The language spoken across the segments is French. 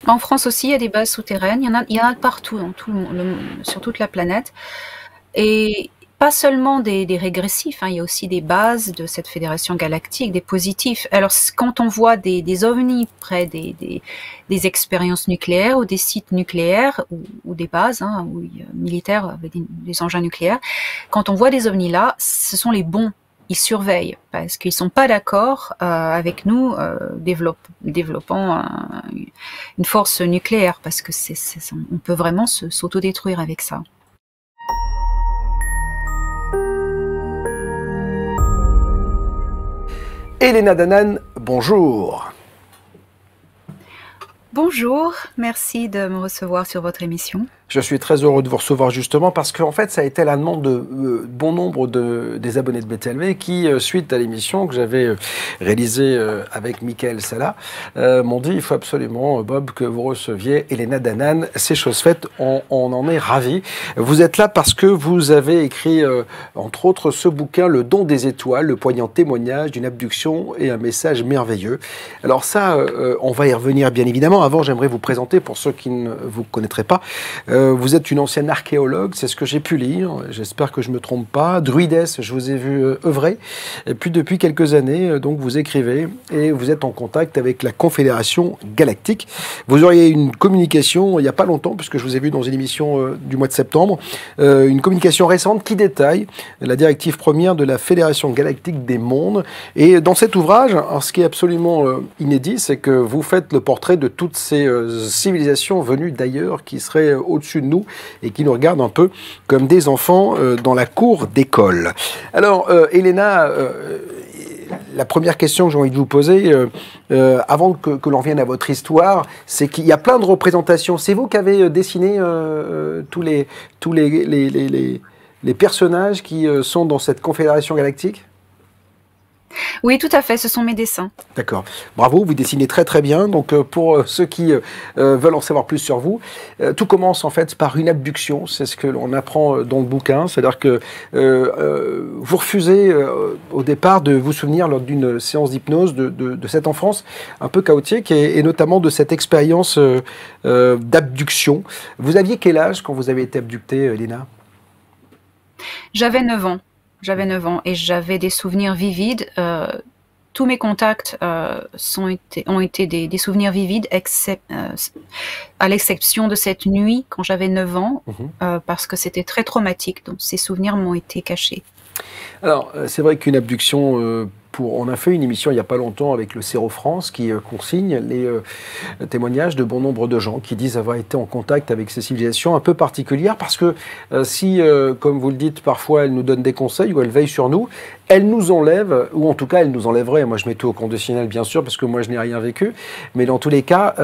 En France aussi, il y a des bases souterraines. Il y en a partout, dans sur toute la planète. Et pas seulement des régressifs, hein, il y a aussi des bases de cette fédération galactique, des positifs. Alors, quand on voit des ovnis près des expériences nucléaires ou des sites nucléaires ou des bases hein, militaires avec des engins nucléaires, quand on voit des ovnis là, ce sont les bons. Ils surveillent parce qu'ils sont pas d'accord avec nous développant une force nucléaire parce que on peut vraiment s'autodétruire avec ça. Elena Danaan, bonjour. Bonjour, merci de me recevoir sur votre émission. Je suis très heureux de vous recevoir justement parce qu'en fait, ça a été la demande de bon nombre des abonnés de BTLV qui, suite à l'émission que j'avais réalisée avec Michael Sala, m'ont dit il faut absolument, Bob, que vous receviez Elena Danaan. C'est chose faite, on en est ravis. Vous êtes là parce que vous avez écrit, entre autres, ce bouquin, Le don des étoiles, le poignant témoignage d'une abduction et un message merveilleux. Alors ça, on va y revenir bien évidemment. Avant, j'aimerais vous présenter, pour ceux qui ne vous connaîtraient pas, vous êtes une ancienne archéologue, c'est ce que j'ai pu lire, j'espère que je ne me trompe pas. Druidesse, je vous ai vu œuvrer. Et puis depuis quelques années, donc vous écrivez et vous êtes en contact avec la Confédération Galactique. Vous auriez une communication il n'y a pas longtemps, puisque je vous ai vu dans une émission du mois de septembre, une communication récente qui détaille la directive première de la Fédération Galactique des Mondes. Et dans cet ouvrage, alors ce qui est absolument inédit, c'est que vous faites le portrait de toutes ces civilisations venues d'ailleurs qui seraient au-dessus de nous et qui nous regardent un peu comme des enfants dans la cour d'école. Alors, Elena, la première question que j'ai envie de vous poser, avant que l'on revienne à votre histoire, c'est qu'il y a plein de représentations. C'est vous qui avez dessiné tous les personnages qui sont dans cette confédération galactique ? Oui, tout à fait, ce sont mes dessins. D'accord. Bravo, vous dessinez très très bien. Donc pour ceux qui veulent en savoir plus sur vous, tout commence en fait par une abduction. C'est ce que l'on apprend dans le bouquin. C'est-à-dire que vous refusez au départ de vous souvenir lors d'une séance d'hypnose de cette enfance un peu chaotique et notamment de cette expérience d'abduction. Vous aviez quel âge quand vous avez été abductée, Elena ? J'avais 9 ans. J'avais 9 ans et j'avais des souvenirs vivides. Tous mes contacts ont été des souvenirs vivides, à l'exception de cette nuit quand j'avais 9 ans, parce que c'était très traumatique. Donc ces souvenirs m'ont été cachés. Alors, c'est vrai qu'une abduction... on a fait une émission il n'y a pas longtemps avec le CERO France qui consigne les témoignages de bon nombre de gens qui disent avoir été en contact avec ces civilisations un peu particulières parce que si, comme vous le dites, parfois elles nous donnent des conseils ou elles veillent sur nous, elles nous enlèvent, ou en tout cas elles nous enlèveraient, moi je mets tout au conditionnel bien sûr parce que moi je n'ai rien vécu, mais dans tous les cas,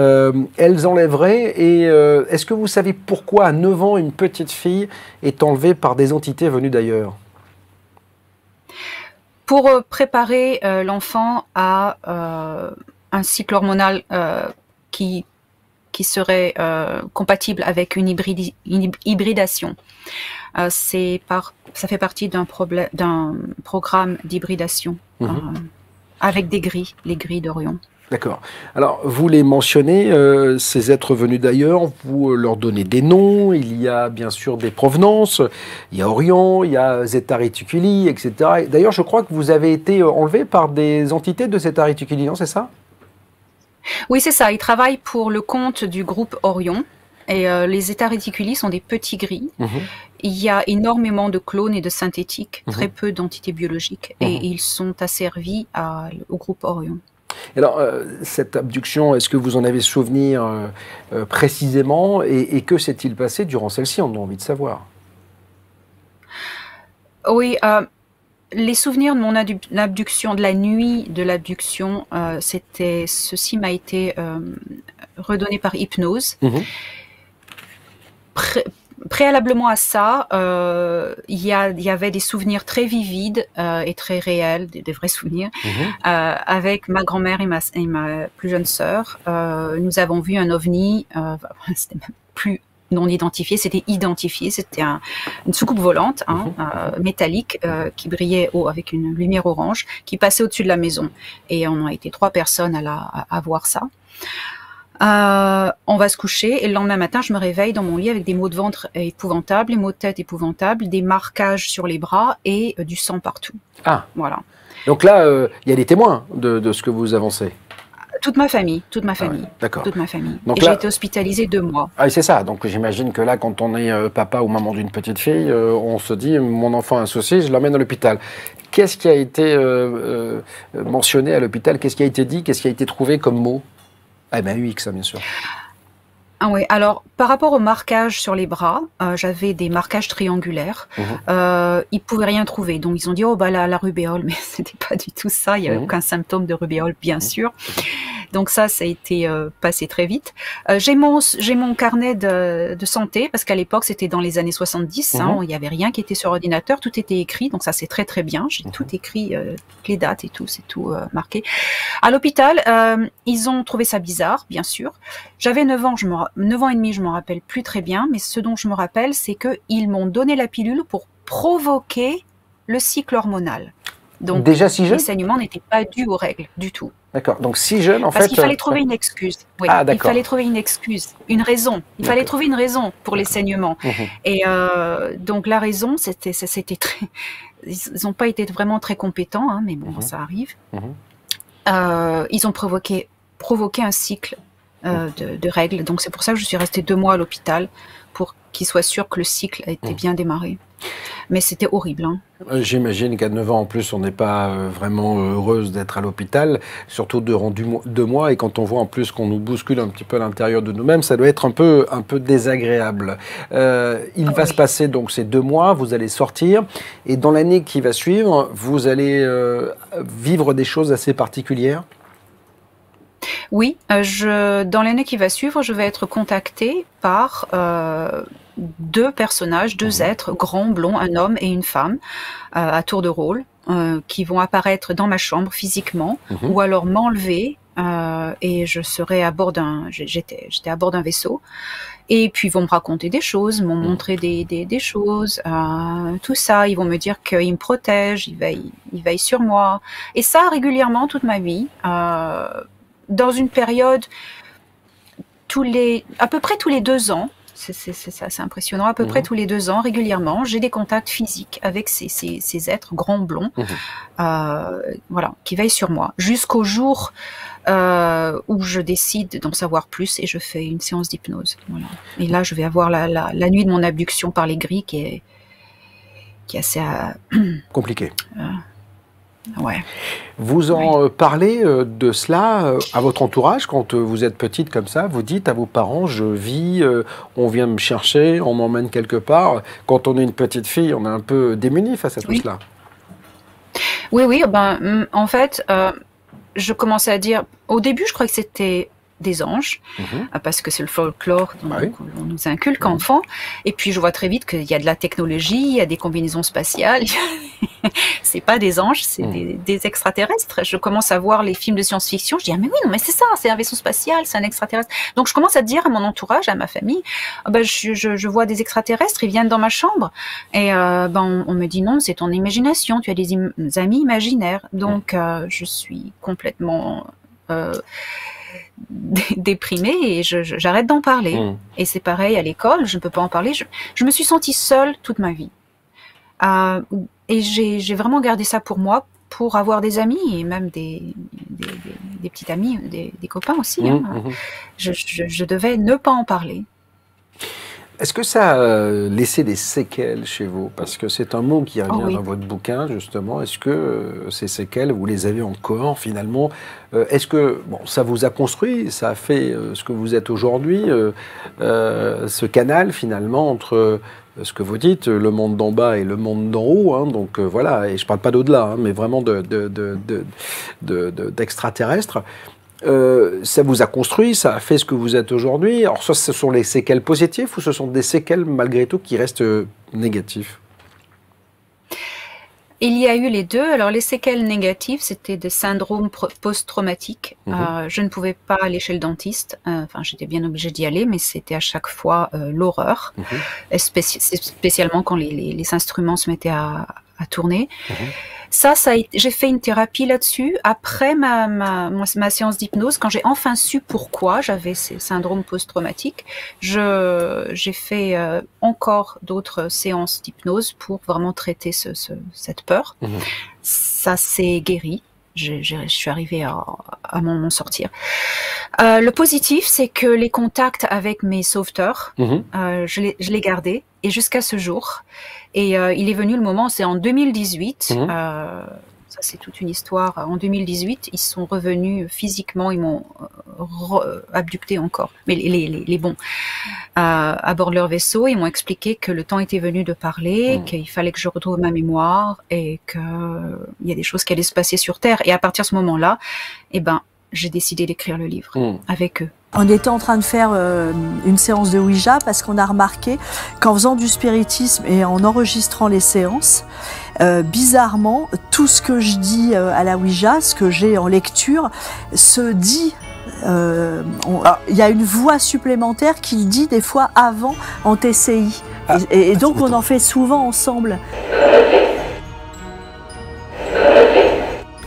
elles enlèveraient et est-ce que vous savez pourquoi à 9 ans une petite fille est enlevée par des entités venues d'ailleurs ? Pour préparer l'enfant à un cycle hormonal qui serait compatible avec une hybridation. Ça fait partie d'un programme d'hybridation avec les grilles d'Orion. D'accord. Alors, vous les mentionnez, ces êtres venus d'ailleurs, vous leur donnez des noms, il y a bien sûr des provenances, il y a Orion, il y a Zeta Reticuli, etc. D'ailleurs, je crois que vous avez été enlevé par des entités de Zeta Reticuli, non, c'est ça ? Oui, c'est ça. Ils travaillent pour le compte du groupe Orion. Et les Zeta Reticuli sont des petits gris. Il y a énormément de clones et de synthétiques, très peu d'entités biologiques. Et ils sont asservis au groupe Orion. Alors, cette abduction, est-ce que vous en avez souvenir précisément et que s'est-il passé durant celle-ci? On a envie de savoir. Oui, les souvenirs de mon abduction, de la nuit de l'abduction, ceci m'a été redonné par hypnose. Préalablement à ça, il y avait des souvenirs très vivides et très réels, des vrais souvenirs, avec ma grand-mère et ma plus jeune sœur. Nous avons vu un ovni, c'était même plus non identifié, c'était identifié, c'était une soucoupe volante métallique qui brillait avec une lumière orange, qui passait au-dessus de la maison. Et on a été 3 personnes à voir ça. On va se coucher et le lendemain matin, je me réveille dans mon lit avec des maux de ventre épouvantables, des maux de tête épouvantables, des marquages sur les bras et du sang partout. Ah, Voilà. donc là, il y a des témoins de ce que vous avancez. Toute ma famille, Ah ouais, d'accord. toute ma famille. Donc Et là- j'ai été hospitalisée 2 mois. Ah, c'est ça. Donc j'imagine que là, quand on est papa ou maman d'une petite fille, on se dit, mon enfant a un souci, je l'emmène à l'hôpital. Qu'est-ce qui a été mentionné à l'hôpital? Qu'est-ce qui a été dit? Qu'est-ce qui a été trouvé comme mot? Ah ben UX, bien sûr. Ah oui, alors par rapport aux marquages sur les bras, j'avais des marquages triangulaires. Ils pouvaient rien trouver, donc ils ont dit oh bah la rubéole, mais c'était pas du tout ça. Il y avait aucun symptôme de rubéole, bien sûr. Donc ça a été passé très vite. J'ai mon carnet de santé parce qu'à l'époque c'était dans les années 70. Hein, il y avait rien qui était sur ordinateur, tout était écrit, donc ça c'est très très bien. J'ai tout écrit, toutes les dates et tout, c'est tout marqué. À l'hôpital, ils ont trouvé ça bizarre, bien sûr. J'avais 9 ans, 9 ans et demi, je m'en rappelle plus très bien, mais ce dont je me rappelle, c'est qu'ils m'ont donné la pilule pour provoquer le cycle hormonal. Donc, déjà si jeune? les saignements n'étaient pas dus aux règles, du tout. D'accord. Donc si jeune, en fait. Parce qu'il fallait trouver une excuse. Oui, Ah, il d'accord. fallait trouver une excuse, une raison. Il fallait trouver une raison pour les saignements. Et donc la raison, c'était très. Ils n'ont pas été vraiment très compétents, hein, mais bon, ça arrive. Ils ont provoqué un cycle de règles. Donc c'est pour ça que je suis restée 2 mois à l'hôpital pour qu'ils soient sûrs que le cycle a été bien démarré. Mais c'était horrible. Hein. J'imagine qu'à 9 ans en plus, on n'est pas vraiment heureuse d'être à l'hôpital, surtout durant 2 mois. Et quand on voit en plus qu'on nous bouscule un petit peu à l'intérieur de nous-mêmes, ça doit être un peu désagréable. Il va se passer donc ces 2 mois, vous allez sortir. Et dans l'année qui va suivre, vous allez vivre des choses assez particulières. Oui, dans l'année qui va suivre, je vais être contactée par 2 personnages, 2 êtres, grands, blonds, un homme et une femme, à tour de rôle, qui vont apparaître dans ma chambre physiquement, ou alors m'enlever, et je serai à bord j'étais à bord d'un vaisseau, et puis ils vont me raconter des choses, m'ont montré des choses, tout ça, ils vont me dire qu'ils me protègent, ils veillent sur moi, et ça régulièrement toute ma vie, dans une période à peu près tous les 2 ans. C'est impressionnant. À peu près tous les 2 ans, régulièrement, j'ai des contacts physiques avec ces êtres grands blonds, voilà, qui veillent sur moi, jusqu'au jour où je décide d'en savoir plus et je fais une séance d'hypnose. Voilà. Et là, je vais avoir la nuit de mon abduction par les grilles qui est assez compliqué. Ouais. Vous en parlez de cela à votre entourage quand vous êtes petite comme ça? Vous dites à vos parents, je vis, on vient me chercher, on m'emmène quelque part. Quand on est une petite fille, on est un peu démuni face à tout cela. Oui, en fait, je commençais à dire, au début, je croyais que c'était des anges, parce que c'est le folklore qu'on nous inculque enfant. Et puis je vois très vite qu'il y a de la technologie, il y a des combinaisons spatiales. C'est pas des anges, c'est des extraterrestres. Je commence à voir les films de science-fiction. Je dis ah mais oui, non mais c'est ça, c'est un vaisseau spatial, c'est un extraterrestre. Donc je commence à dire à mon entourage, à ma famille, je vois des extraterrestres, ils viennent dans ma chambre. Et on me dit non, c'est ton imagination, tu as des amis imaginaires. Donc je suis complètement déprimée et j'arrête d'en parler. Et c'est pareil à l'école, je ne peux pas en parler. Je me suis sentie seule toute ma vie. Et j'ai vraiment gardé ça pour moi, pour avoir des amis et même des petits amis, des copains aussi. Je devais ne pas en parler. Est-ce que ça a laissé des séquelles chez vous? Parce que c'est un mot qui revient dans votre bouquin, justement. Est-ce que ces séquelles, vous les avez encore, finalement? Est-ce que ça vous a construit, ça a fait ce que vous êtes aujourd'hui, ce canal, finalement, entre ce que vous dites, le monde d'en bas et le monde d'en haut, hein, donc voilà, et je ne parle pas d'au-delà, hein, mais vraiment d'extraterrestres. Ça vous a construit, ça a fait ce que vous êtes aujourd'hui. Alors ça, ce sont les séquelles positives ou ce sont des séquelles malgré tout qui restent négatives? Il y a eu les deux. Alors les séquelles négatives, c'était des syndromes post-traumatiques. Je ne pouvais pas aller chez le dentiste. Enfin, j'étais bien obligée d'y aller, mais c'était à chaque fois l'horreur. Spécialement quand les instruments se mettaient à à tourner. Mhm. J'ai fait une thérapie là-dessus. Après ma séance d'hypnose, quand j'ai enfin su pourquoi j'avais ces syndromes post-traumatiques, j'ai fait encore d'autres séances d'hypnose pour vraiment traiter cette peur. Mhm. Ça s'est guéri. Je suis arrivée à m'en sortir. Le positif, c'est que les contacts avec mes sauveteurs, je les gardais, et jusqu'à ce jour. Et il est venu le moment, c'est en 2018, ça c'est toute une histoire. En 2018, ils sont revenus physiquement, ils m'ont abducté encore, mais les bons, à bord de leur vaisseau. Ils m'ont expliqué que le temps était venu de parler, qu'il fallait que je retrouve ma mémoire, et qu'il y a des choses qui allaient se passer sur Terre. Et à partir de ce moment-là, j'ai décidé d'écrire le livre avec eux. On était en train de faire une séance de Ouija parce qu'on a remarqué qu'en faisant du spiritisme et en enregistrant les séances, bizarrement, tout ce que je dis à la Ouija, ce que j'ai en lecture, se dit. Il y a une voix supplémentaire qui le dit des fois avant en TCI. Et donc on en fait souvent ensemble.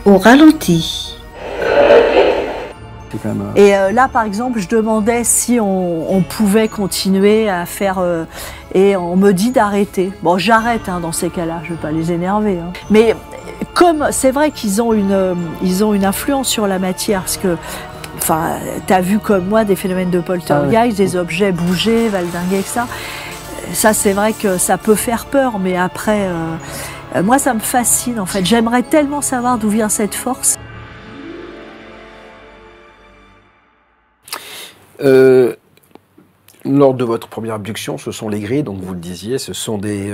Au ralenti. Et là, par exemple, je demandais si on pouvait continuer à faire... et on me dit d'arrêter. Bon, j'arrête dans ces cas-là, je ne vais pas les énerver. Mais comme c'est vrai qu'ils ont une influence sur la matière, parce que tu as vu comme moi des phénomènes de poltergeist, des objets bougés, valdinguer, etc. Ça, c'est vrai que ça peut faire peur, mais après, moi, ça me fascine en fait. J'aimerais tellement savoir d'où vient cette force. Lors de votre première abduction, ce sont les grilles, donc vous le disiez, ce sont des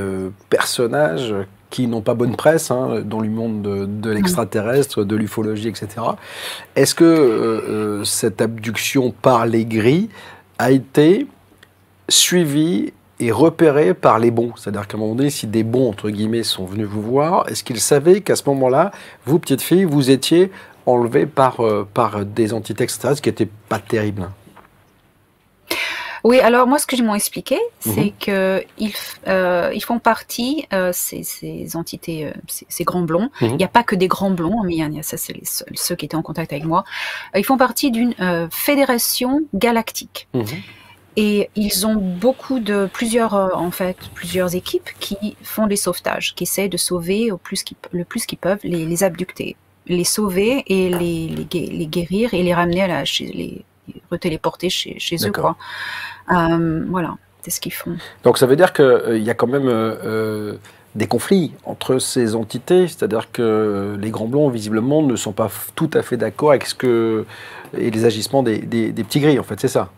personnages qui n'ont pas bonne presse dans le monde de l'extraterrestre, de l'ufologie, etc. Est-ce que cette abduction par les grilles a été suivie et repérée par les bons? C'est-à-dire qu'à un moment donné, si des bons, entre guillemets, sont venus vous voir, est-ce qu'ils savaient qu'à ce moment-là, vous, petite fille, vous étiez enlevée par des entités extraterrestres qui n'étaient pas terribles? Oui, alors moi, ce que ils m'ont expliqué, c'est que ils font partie, ces entités, ces grands blonds. Il n'y a pas que des grands blonds, mais ça, c'est ceux qui étaient en contact avec moi. Ils font partie d'une fédération galactique. Et ils ont plusieurs équipes qui font des sauvetages, qui essaient de sauver le plus qu'ils peuvent les abductés, les sauver et les guérir et les ramener les retéléporter chez eux, quoi. Voilà, c'est ce qu'ils font. Donc ça veut dire qu'il y a quand même des conflits entre ces entités, c'est-à-dire que les grands blonds, visiblement, ne sont pas tout à fait d'accord avec et les agissements des petits gris, en fait, c'est ça?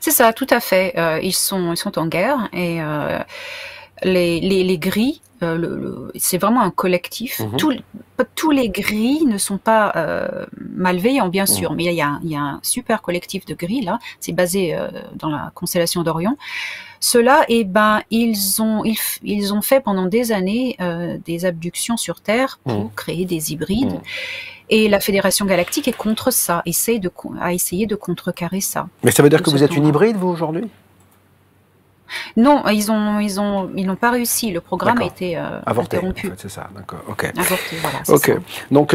C'est ça, tout à fait. Ils sont en guerre, et les gris, c'est vraiment un collectif. Tous les gris ne sont pas malveillants, bien sûr, mais il y a un super collectif de gris, là, c'est basé dans la constellation d'Orion. Ceux-là, ils ont fait pendant des années des abductions sur Terre pour créer des hybrides. Et la Fédération Galactique est contre ça, a essayé de contrecarrer ça. Mais ça veut dire que vous êtes une hybride, vous, aujourd'hui? Non, ils n'ont pas réussi. Le programme a été avorté, interrompu. En fait, c'est ça, d'accord. Ok. Avorté, voilà. Ok. Donc,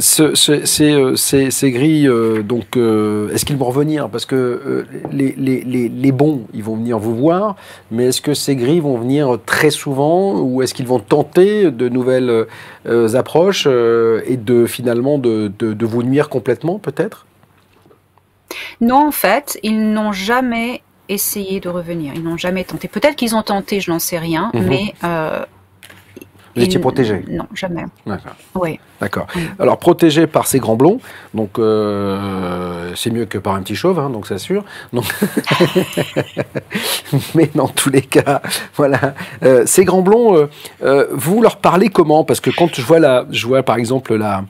ces grilles, est-ce qu'ils vont revenir? Parce que les bons, ils vont venir vous voir, mais est-ce que ces grilles vont venir très souvent, ou est-ce qu'ils vont tenter de nouvelles approches et finalement de vous nuire complètement, peut-être? Non, en fait, ils n'ont jamais essayé de revenir. Ils n'ont jamais tenté. Peut-être qu'ils ont tenté, je n'en sais rien, mais... vous étiez protégé? Non, jamais. D'accord. Oui. D'accord. Alors, protégé par ces grands blonds, donc c'est mieux que par un petit chauve, donc c'est sûr. Donc mais dans tous les cas, voilà. Ces grands blonds, vous leur parlez comment? Parce que quand je vois par exemple la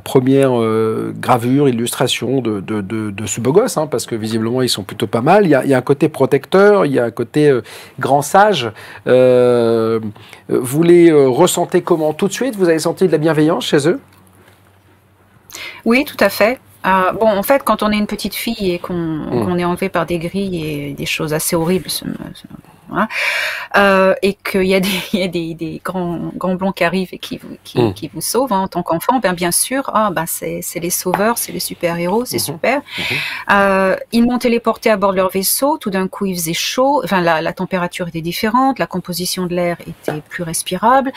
première gravure, illustration de ce beau gosse, parce que visiblement ils sont plutôt pas mal. Il y a un côté protecteur, il y a un côté grand sage. Vous les ressentez comment? Tout de suite, vous avez senti de la bienveillance chez eux? Oui, tout à fait. En fait, quand on est une petite fille et qu'on est enlevé par des grilles et des choses assez horribles, voilà. Et qu'il y a des grands blonds qui arrivent et qui vous sauvent, hein, en tant qu'enfant, bien sûr, c'est les sauveurs, c'est les super-héros, c'est super. Ils m'ont téléporté à bord de leur vaisseau, tout d'un coup il faisait chaud, enfin la température était différente, la composition de l'air était plus respirable.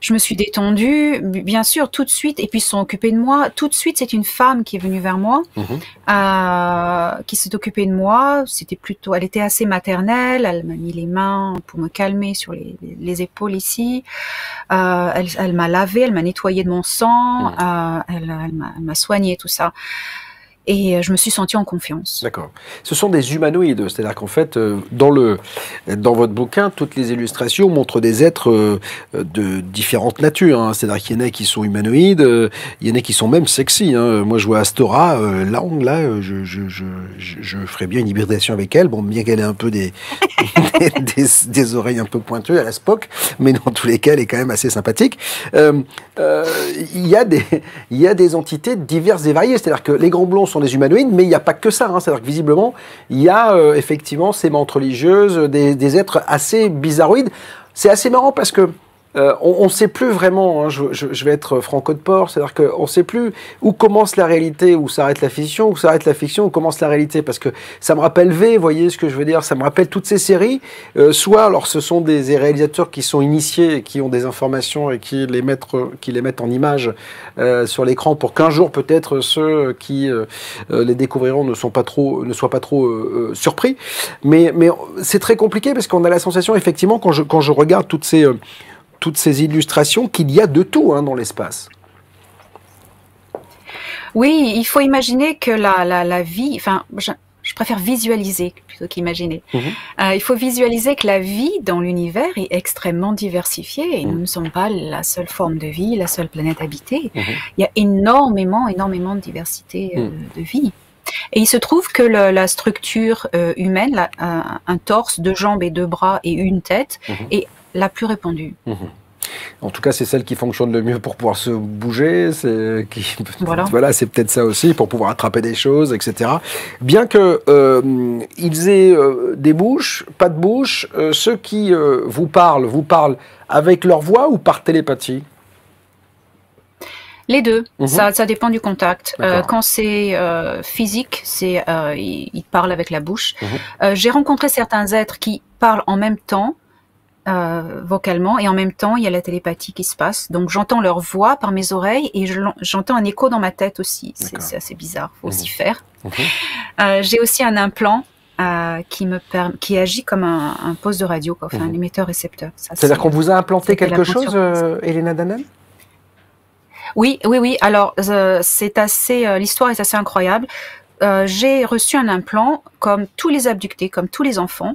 Je me suis détendue, bien sûr, tout de suite, et puis ils se sont occupés de moi. Tout de suite, c'est une femme qui est venue vers moi, qui s'est occupée de moi. Elle était assez maternelle, elle m'a mis les mains pour me calmer sur les épaules ici. Elle m'a lavé, elle m'a nettoyé de mon sang, elle m'a soigné, tout ça. Et je me suis sentie en confiance. D'accord. Ce sont des humanoïdes, c'est-à-dire qu'en fait, dans votre bouquin, toutes les illustrations montrent des êtres de différentes natures. Hein. C'est-à-dire qu'il y en a qui sont humanoïdes, il y en a qui sont même sexy. Hein. Moi, je vois Astora, je ferais bien une hybridation avec elle. Bon, bien qu'elle ait un peu des oreilles un peu pointues à la Spock, mais dans tous les cas, elle est quand même assez sympathique. Il y a des entités diverses et variées. C'est-à-dire que les grands blonds sont des humanoïdes, mais il n'y a pas que ça. Hein. C'est-à-dire que visiblement, il y a effectivement ces mantes religieuses, des êtres assez bizarroïdes. C'est assez marrant parce que on ne sait plus vraiment, hein, je vais être franco de port, c'est-à-dire qu'on ne sait plus où commence la réalité, où s'arrête la fiction, où s'arrête la fiction, où commence la réalité, parce que ça me rappelle V, vous voyez ce que je veux dire, ça me rappelle toutes ces séries, soit alors ce sont des réalisateurs qui sont initiés, et qui ont des informations et qui les mettent en image sur l'écran pour qu'un jour peut-être ceux qui les découvriront ne soient pas trop surpris, mais c'est très compliqué parce qu'on a la sensation effectivement quand je regarde toutes ces illustrations, qu'il y a de tout dans l'espace. Oui, il faut imaginer que la vie, enfin, je préfère visualiser plutôt qu'imaginer. Il faut visualiser que la vie dans l'univers est extrêmement diversifiée et nous ne sommes pas la seule forme de vie, la seule planète habitée. Il y a énormément de diversité de vie. Et il se trouve que la structure humaine, un torse, 2 jambes et 2 bras et une tête, est la plus répandue. En tout cas, c'est celle qui fonctionne le mieux pour pouvoir se bouger. Voilà, c'est peut-être ça aussi, pour pouvoir attraper des choses, etc. Bien que ils aient des bouches, pas de bouche, ceux qui vous parlent avec leur voix ou par télépathie? Les deux, ça dépend du contact. Quand c'est physique, ils parlent avec la bouche. J'ai rencontré certains êtres qui parlent en même temps, vocalement, et en même temps il y a la télépathie qui se passe, donc j'entends leur voix par mes oreilles et j'entends un écho dans ma tête aussi. C'est assez bizarre, faut aussi faire. J'ai aussi un implant qui agit comme un poste de radio, quoi, enfin un émetteur-récepteur. C'est-à-dire qu'on vous a implanté quelque chose, Elena Danaan? Oui. Alors, l'histoire est assez incroyable. J'ai reçu un implant comme tous les abductés, comme tous les enfants.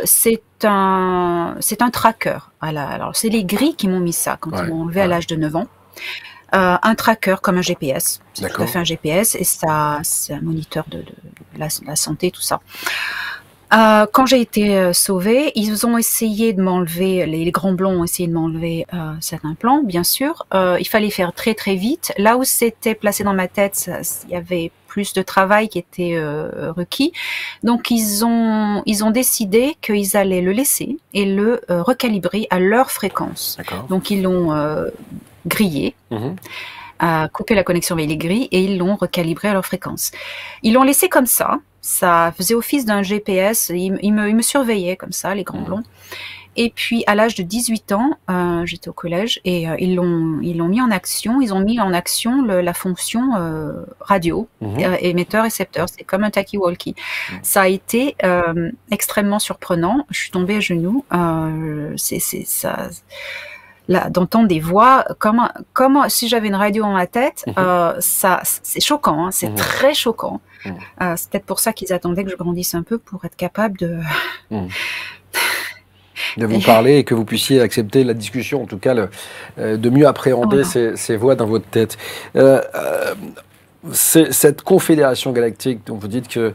C'est un tracker. Voilà. Alors, c'est les gris qui m'ont mis ça quand ils m'ont enlevé à l'âge de 9 ans. Un tracker comme un GPS. C'est tout à fait un GPS et ça, c'est un moniteur de la santé, tout ça. Quand j'ai été sauvée, ils ont essayé de m'enlever, les grands blonds ont essayé de m'enlever cet implant, bien sûr. Il fallait faire très très vite. Là où c'était placé dans ma tête, il y avait plus de travail qui était requis. Donc ils ont décidé qu'ils allaient le laisser et le recalibrer à leur fréquence. Donc ils l'ont grillé. Coupé la connexion avec les grilles et ils l'ont recalibré à leur fréquence. Ils l'ont laissé comme ça. Ça faisait office d'un GPS. Ils me surveillaient comme ça, les grands blonds. Et puis, à l'âge de 18 ans, j'étais au collège et ils l'ont mis en action. Ils ont mis en action la fonction radio, émetteur-récepteur. C'est comme un talkie-walkie. Ça a été extrêmement surprenant. Je suis tombée à genoux. D'entendre des voix, comme si j'avais une radio dans la tête, c'est choquant, hein, c'est très choquant. C'est peut-être pour ça qu'ils attendaient que je grandisse un peu pour être capable de vous parler et que vous puissiez accepter la discussion, en tout cas de mieux appréhender ces voix dans votre tête. cette confédération galactique dont vous dites que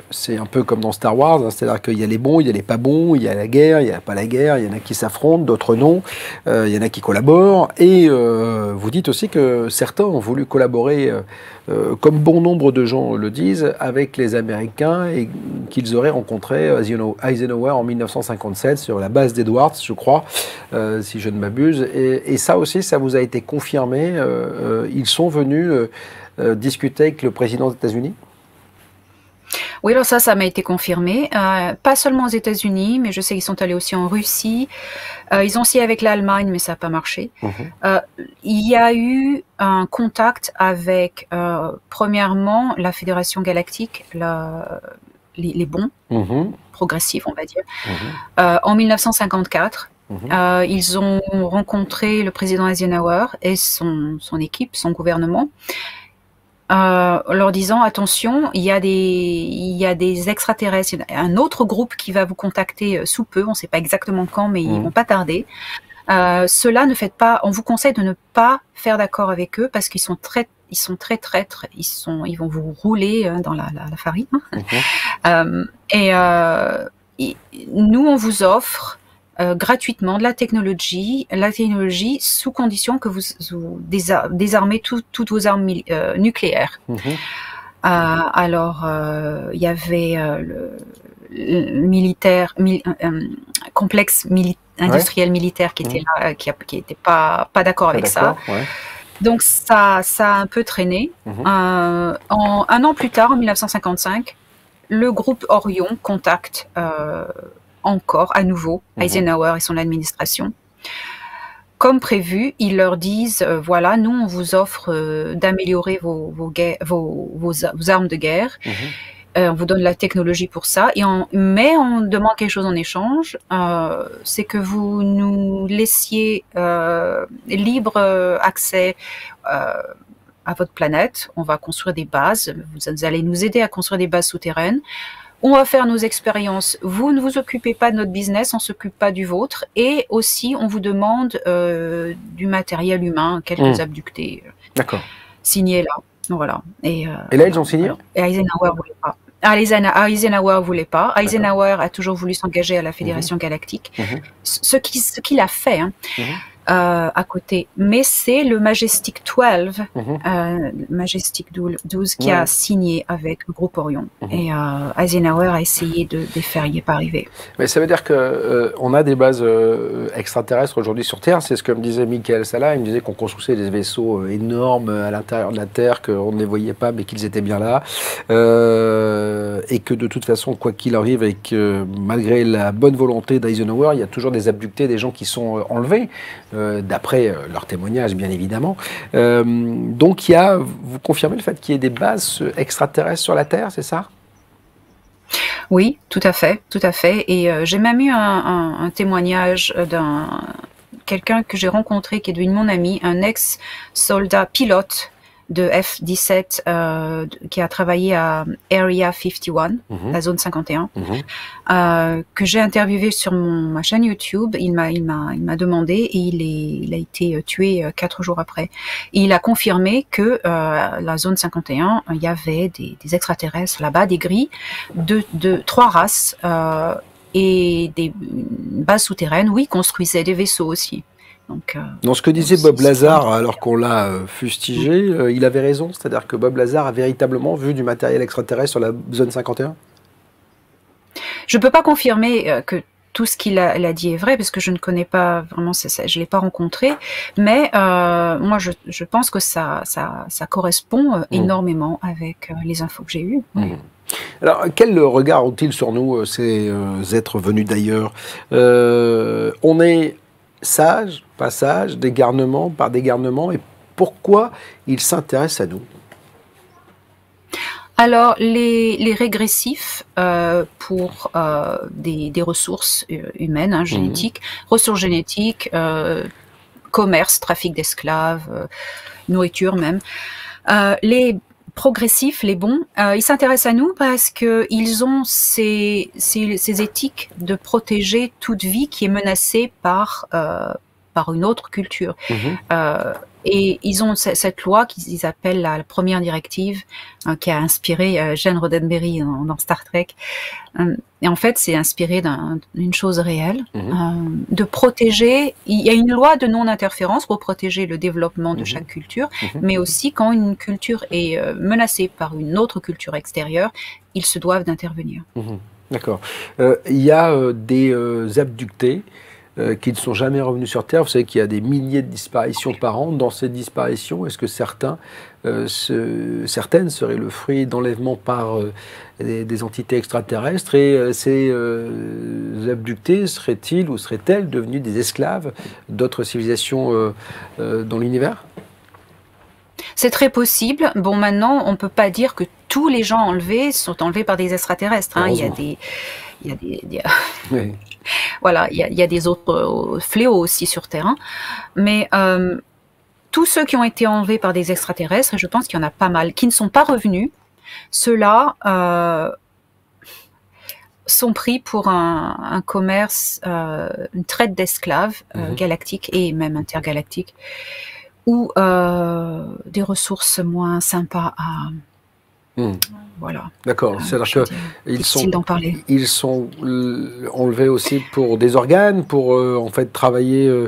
c'est un peu comme dans Star Wars, hein, c'est-à-dire qu'il y a les bons, il y a les pas bons, il y a la guerre, il n'y a pas la guerre, il y en a qui s'affrontent, d'autres non, il y en a qui collaborent, et vous dites aussi que certains ont voulu collaborer, comme bon nombre de gens le disent, avec les Américains, et qu'ils auraient rencontré Eisenhower en 1957 sur la base d'Edwards, je crois, si je ne m'abuse, et ça aussi, ça vous a été confirmé, ils sont venus discuter avec le président des États-Unis? Oui, alors ça m'a été confirmé. Pas seulement aux États-Unis, mais je sais qu'ils sont allés aussi en Russie. Ils ont essayé avec l'Allemagne, mais ça n'a pas marché. Il y a eu un contact avec, premièrement, la Fédération Galactique, les bons, progressifs, on va dire, en 1954. Ils ont rencontré le président Eisenhower et son équipe, son gouvernement, leur disant attention, il y a des extraterrestres, il y a un autre groupe qui va vous contacter sous peu, on ne sait pas exactement quand, mais ils vont pas tarder. Cela ne faites pas, on vous conseille de ne pas faire d'accord avec eux parce qu'ils sont très traîtres, ils vont vous rouler dans la farine. Nous on vous offre gratuitement de la technologie sous condition que vous désarmez toutes vos armes nucléaires. Alors, il y avait le complexe industriel militaire qui était là, qui était pas d'accord avec ça. Donc ça a un peu traîné. Un an plus tard, en 1955, le groupe Orion contacte encore à nouveau Eisenhower et son administration. Comme prévu, ils leur disent voilà, nous on vous offre d'améliorer vos armes de guerre. On vous donne la technologie pour ça, mais on demande quelque chose en échange, c'est que vous nous laissiez libre accès à votre planète. On va construire des bases, vous allez nous aider à construire des bases souterraines. On va faire nos expériences. Vous ne vous occupez pas de notre business, on s'occupe pas du vôtre. Et aussi, on vous demande du matériel humain, quelques abductés signés là. Voilà. Et là, ils ont signé. Et Eisenhower voulait pas. Eisenhower voulait pas. Eisenhower a toujours voulu s'engager à la Fédération Galactique. Ce qu'il a fait à côté. Mais c'est le Majestic 12, Majestic 12 qui a signé avec le groupe Orion. Et Eisenhower a essayé de les faire, il n'y est pas arrivé. Mais ça veut dire qu'on a des bases extraterrestres aujourd'hui sur Terre. C'est ce que me disait Michael Sala. Il me disait qu'on construisait des vaisseaux énormes à l'intérieur de la Terre, qu'on ne les voyait pas, mais qu'ils étaient bien là. Et que de toute façon, quoi qu'il arrive, et que malgré la bonne volonté d'Eisenhower, il y a toujours des abductés, des gens qui sont enlevés. D'après leur témoignage, bien évidemment. Donc, vous confirmez le fait qu'il y ait des bases extraterrestres sur la Terre, c'est ça? Oui, tout à fait, tout à fait. Et j'ai même eu un témoignage quelqu'un que j'ai rencontré, qui est devenu mon ami, un ex-soldat pilote de F-17 qui a travaillé à Area 51, la zone 51, que j'ai interviewé sur ma chaîne YouTube. Il m'a demandé et il a été tué 4 jours après. Et il a confirmé que la zone 51, il y avait des extraterrestres là-bas, des gris de 3 races et des bases souterraines où ils construisaient des vaisseaux aussi. Donc, dans ce que disait Bob Lazar, alors qu'on l'a fustigé, il avait raison, c'est-à-dire que Bob Lazar a véritablement vu du matériel extraterrestre sur la zone 51? Je ne peux pas confirmer que tout ce qu'il a dit est vrai, parce que je ne connais pas vraiment, je ne l'ai pas rencontré, mais moi je pense que ça correspond énormément avec les infos que j'ai eues. Alors, quel regard ont-ils sur nous, ces êtres venus d'ailleurs? On est sage, pas sage, dégarnement, par dégarnement, et pourquoi ils s'intéressent à nous? Alors, les régressifs pour des ressources humaines, génétiques, ressources génétiques, commerce, trafic d'esclaves, nourriture même. Les progressifs, les bons, ils s'intéressent à nous parce qu'ils ont ces éthiques de protéger toute vie qui est menacée par une autre culture. Et ils ont cette loi qu'ils appellent la première directive, qui a inspiré Gene Roddenberry dans Star Trek. Et en fait, c'est inspiré d'une chose réelle, de protéger. Il y a une loi de non-interférence pour protéger le développement de chaque culture, mais aussi quand une culture est menacée par une autre culture extérieure, ils se doivent d'intervenir. D'accord. Il y a des abductés qui ne sont jamais revenus sur Terre. Vous savez qu'il y a des milliers de disparitions par an. Dans ces disparitions, est-ce que certaines seraient le fruit d'enlèvements par des entités extraterrestres, et ces abductés seraient-ils ou seraient-elles devenus des esclaves d'autres civilisations dans l'univers? C'est très possible. Bon, maintenant, on ne peut pas dire que tous les gens enlevés sont enlevés par des extraterrestres. Il y a des... Oui. Voilà, il y a des autres fléaux aussi sur Terre. Mais tous ceux qui ont été enlevés par des extraterrestres, et je pense qu'il y en a pas mal, qui ne sont pas revenus, ceux-là sont pris pour un commerce, une traite d'esclaves galactiques et même intergalactiques, ou des ressources moins sympas à... Voilà. D'accord. C'est-à-dire qu'ils sont enlevés aussi pour des organes, pour en fait travailler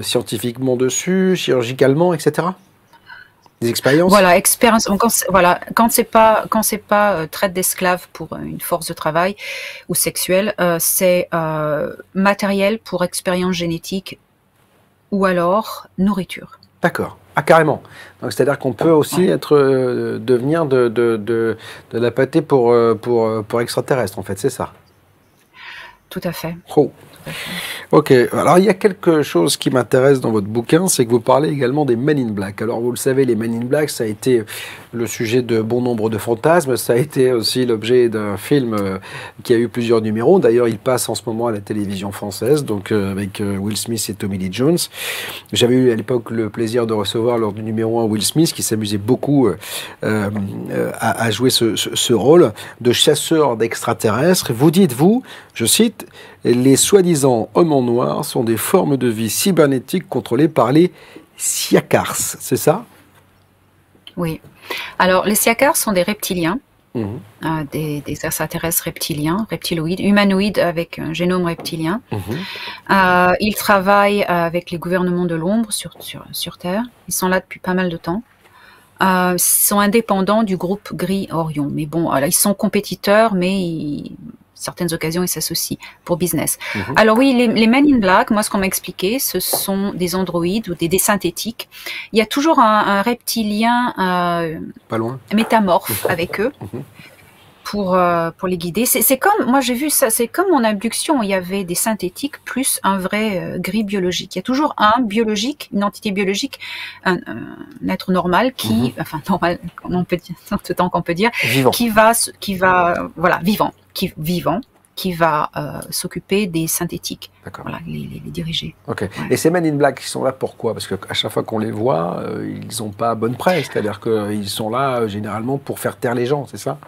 scientifiquement dessus, chirurgicalement, etc. Des expériences. Voilà, expérience. Quand c'est pas traite d'esclaves pour une force de travail ou sexuelle, c'est matériel pour expérience génétique ou alors nourriture. D'accord. Ah, carrément. Donc, c'est-à-dire qu'on peut aussi devenir de la pâtée pour extraterrestres, en fait, c'est ça? Tout à fait. Oh. Ok, alors il y a quelque chose qui m'intéresse dans votre bouquin, c'est que vous parlez également des Men in Black. Alors vous le savez, les Men in Black, ça a été le sujet de bon nombre de fantasmes, ça a été aussi l'objet d'un film qui a eu plusieurs numéros. D'ailleurs, il passe en ce moment à la télévision française, donc avec Will Smith et Tommy Lee Jones. J'avais eu à l'époque le plaisir de recevoir lors du numéro 1 Will Smith, qui s'amusait beaucoup à jouer ce rôle de chasseur d'extraterrestres. Vous dites, je cite, les soi-disant hommes en noir sont des formes de vie cybernétiques contrôlées par les Siakars, c'est ça? Oui. Alors, les Siakars sont des reptiliens, des extraterrestres reptiloïdes, humanoïdes avec un génome reptilien. Ils travaillent avec les gouvernements de l'ombre sur Terre. Ils sont là depuis pas mal de temps. Ils sont indépendants du groupe Gris Orion. Mais bon, ils sont compétiteurs, mais certaines occasions, ils s'associent pour business. Alors oui, les Men in Black, moi, ce qu'on m'a expliqué, ce sont des androïdes ou des synthétiques. Il y a toujours un reptilien pas loin, métamorphe avec eux pour les guider. C'est comme, moi j'ai vu ça, c'est comme en abduction, il y avait des synthétiques plus un vrai gris biologique. Il y a toujours un biologique, une entité biologique, un être normal qui, enfin normal, on peut dire, autant qu'on peut dire, vivant. qui va, voilà, vivant, qui va s'occuper des synthétiques, voilà, les diriger. Ok. Ouais. Et ces Men in Black, ils sont là pourquoi? Parce qu'à chaque fois qu'on les voit, ils n'ont pas bonne presse, c'est-à-dire qu'ils sont là généralement pour faire taire les gens, c'est ça?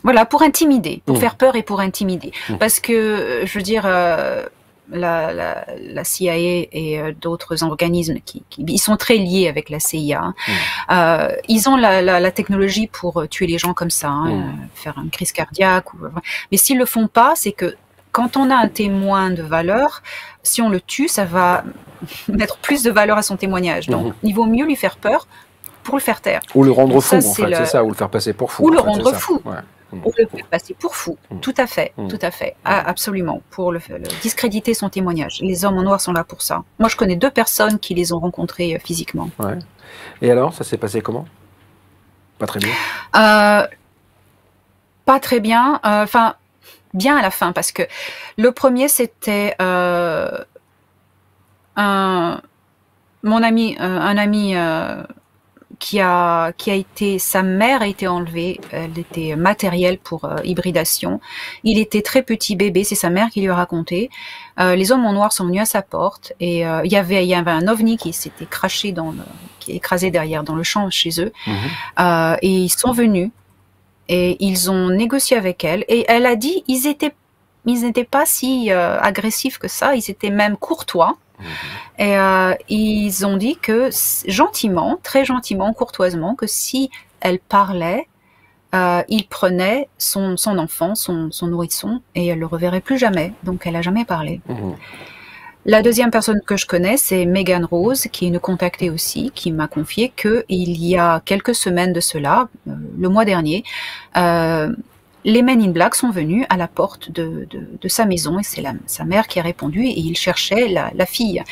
Voilà, pour intimider, pour faire peur et pour intimider. Parce que, je veux dire, la CIA et d'autres organismes ils sont très liés avec la CIA. Ils ont la technologie pour tuer les gens comme ça, faire une crise cardiaque. Mais s'ils le font pas, c'est que quand on a un témoin de valeur, si on le tue, ça va mettre plus de valeur à son témoignage. Donc, il vaut mieux lui faire peur pour le faire taire. Ou le rendre fou, en fait, c'est ça, ou le faire passer pour fou. Ou le rendre fou. Ouais. Pour le faire passer pour fou, tout à fait, absolument, pour le discréditer son témoignage. Les hommes en noir sont là pour ça. Moi, je connais 2 personnes qui les ont rencontrés physiquement. Ouais. Et alors, ça s'est passé comment? Pas très bien. Pas très bien. Enfin, bien à la fin, parce que le premier, c'était un ami. Qui a été, sa mère a été enlevée, elle était matérielle pour hybridation. Il était très petit bébé, c'est sa mère qui lui a raconté. Les hommes en noir sont venus à sa porte et il y avait un ovni qui s'était craché qui est écrasé derrière dans le champ chez eux. Et ils sont venus et ils ont négocié avec elle et elle a dit ils n'étaient pas si agressifs que ça, ils étaient même courtois. Et ils ont dit que gentiment, très gentiment, courtoisement, que si elle parlait, il prenait son enfant, son nourrisson, et elle le reverrait plus jamais. Donc elle a jamais parlé. La deuxième personne que je connais, c'est Megan Rose, qui est une contactée aussi, qui m'a confié que il y a quelques semaines de cela, le mois dernier, les Men in Black sont venus à la porte de sa maison, et c'est sa mère qui a répondu, et ils cherchaient la fille.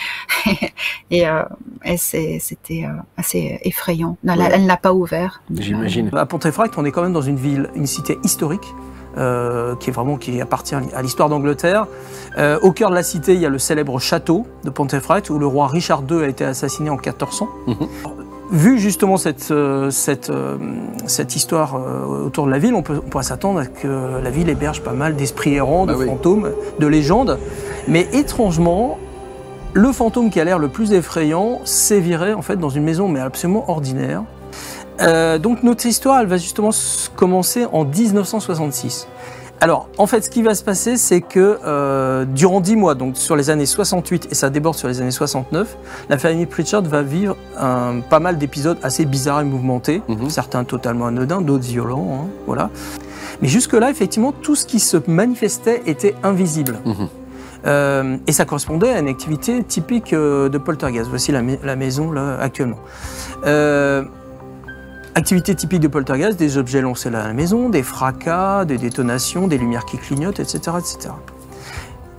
et c'était assez effrayant. Elle n'a pas ouvert. J'imagine. À Pontefract, on est quand même dans une cité historique. Qui appartient à l'histoire d'Angleterre. Au cœur de la cité, il y a le célèbre château de Pontefract où le roi Richard II a été assassiné en 1400. Vu justement cette histoire autour de la ville, on pourrait s'attendre à que la ville héberge pas mal d'esprits errants, de fantômes, de légendes. Mais étrangement, le fantôme qui a l'air le plus effrayant sévirait en fait dans une maison mais absolument ordinaire. Donc notre histoire, elle va justement commencer en 1966. Alors, en fait, ce qui va se passer, c'est que durant 10 mois, donc sur les années 68 et ça déborde sur les années 69, la famille Pritchard va vivre pas mal d'épisodes assez bizarres et mouvementés, certains totalement anodins, d'autres violents, hein, voilà. Mais jusque-là, effectivement, tout ce qui se manifestait était invisible. Et ça correspondait à une activité typique de poltergeist. Voici la maison là actuellement. Activité typique de poltergeist, des objets lancés à la maison, des fracas, des détonations, des lumières qui clignotent, etc., etc.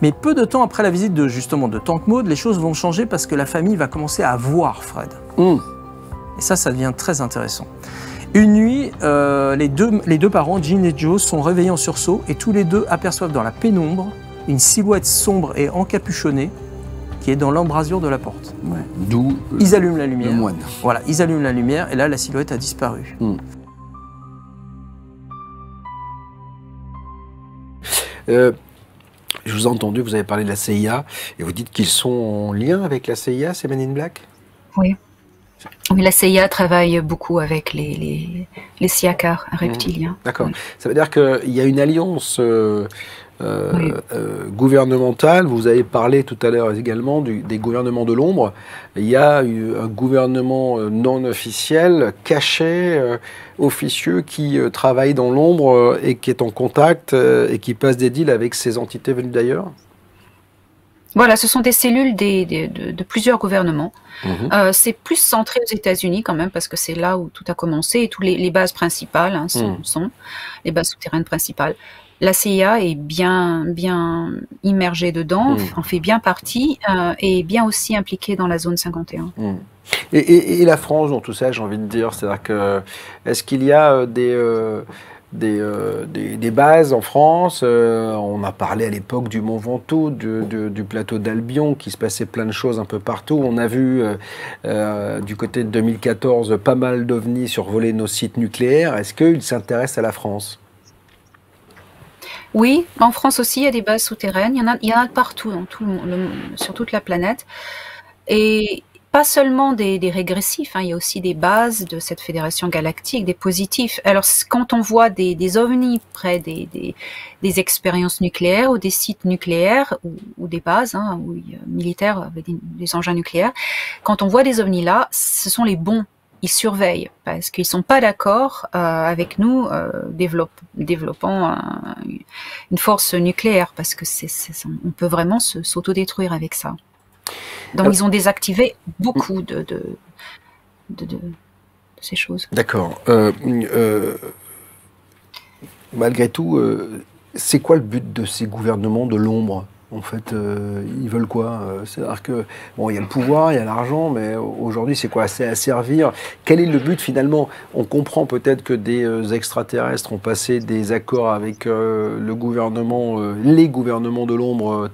Mais peu de temps après la visite de Tante Maud, les choses vont changer parce que la famille va commencer à voir Fred. Et ça devient très intéressant. Une nuit, les deux parents, Jean et Joe, sont réveillés en sursaut et tous les deux aperçoivent dans la pénombre une silhouette sombre et encapuchonnée qui est dans l'embrasure de la porte. D'où ils allument la lumière. Le moine. Voilà, ils allument la lumière et là, la silhouette a disparu. Je vous ai entendu, vous avez parlé de la CIA et vous dites qu'ils sont en lien avec la CIA, ces Men in Black? Oui. Oui, la CIA travaille beaucoup avec les siacars reptiliens. D'accord. Ça veut dire qu'il y a une alliance gouvernementale. Vous avez parlé tout à l'heure également des gouvernements de l'ombre. Il y a un gouvernement non officiel, caché, officieux, qui travaille dans l'ombre et qui est en contact et qui passe des deals avec ces entités venues d'ailleurs. Voilà, ce sont des cellules de plusieurs gouvernements. C'est plus centré aux États-Unis quand même, parce que c'est là où tout a commencé, et toutes les bases principales sont les bases souterraines principales. La CIA est bien immergée dedans, en fait bien partie, et bien aussi impliquée dans la zone 51. Et la France dans tout ça, j'ai envie de dire, c'est-à-dire que est-ce qu'il y a des bases en France? On a parlé à l'époque du Mont Ventoux, du plateau d'Albion, qui se passait plein de choses un peu partout. On a vu du côté de 2014 pas mal d'ovnis survoler nos sites nucléaires. Est-ce qu'ils s'intéressent à la France? Oui, en France aussi, il y a des bases souterraines. Il y en a partout, sur toute la planète. Et pas seulement des régressifs, il y a aussi des bases de cette fédération galactique, des positifs. Alors, quand on voit des ovnis près des expériences nucléaires ou des sites nucléaires ou des bases militaires avec des engins nucléaires, quand on voit des ovnis là, ce sont les bons. Ils surveillent parce qu'ils sont pas d'accord avec nous développant une force nucléaire, parce que on peut vraiment s'autodétruire avec ça. Donc ils ont désactivé beaucoup de ces choses. D'accord. Malgré tout, c'est quoi le but de ces gouvernements de l'ombre ? En fait, ils veulent quoi? C'est-à-dire que, bon, il y a le pouvoir, il y a l'argent, mais aujourd'hui, c'est quoi? C'est à servir. Quel est le but finalement? On comprend peut-être que des extraterrestres ont passé des accords avec le gouvernement, les gouvernements de l'ombre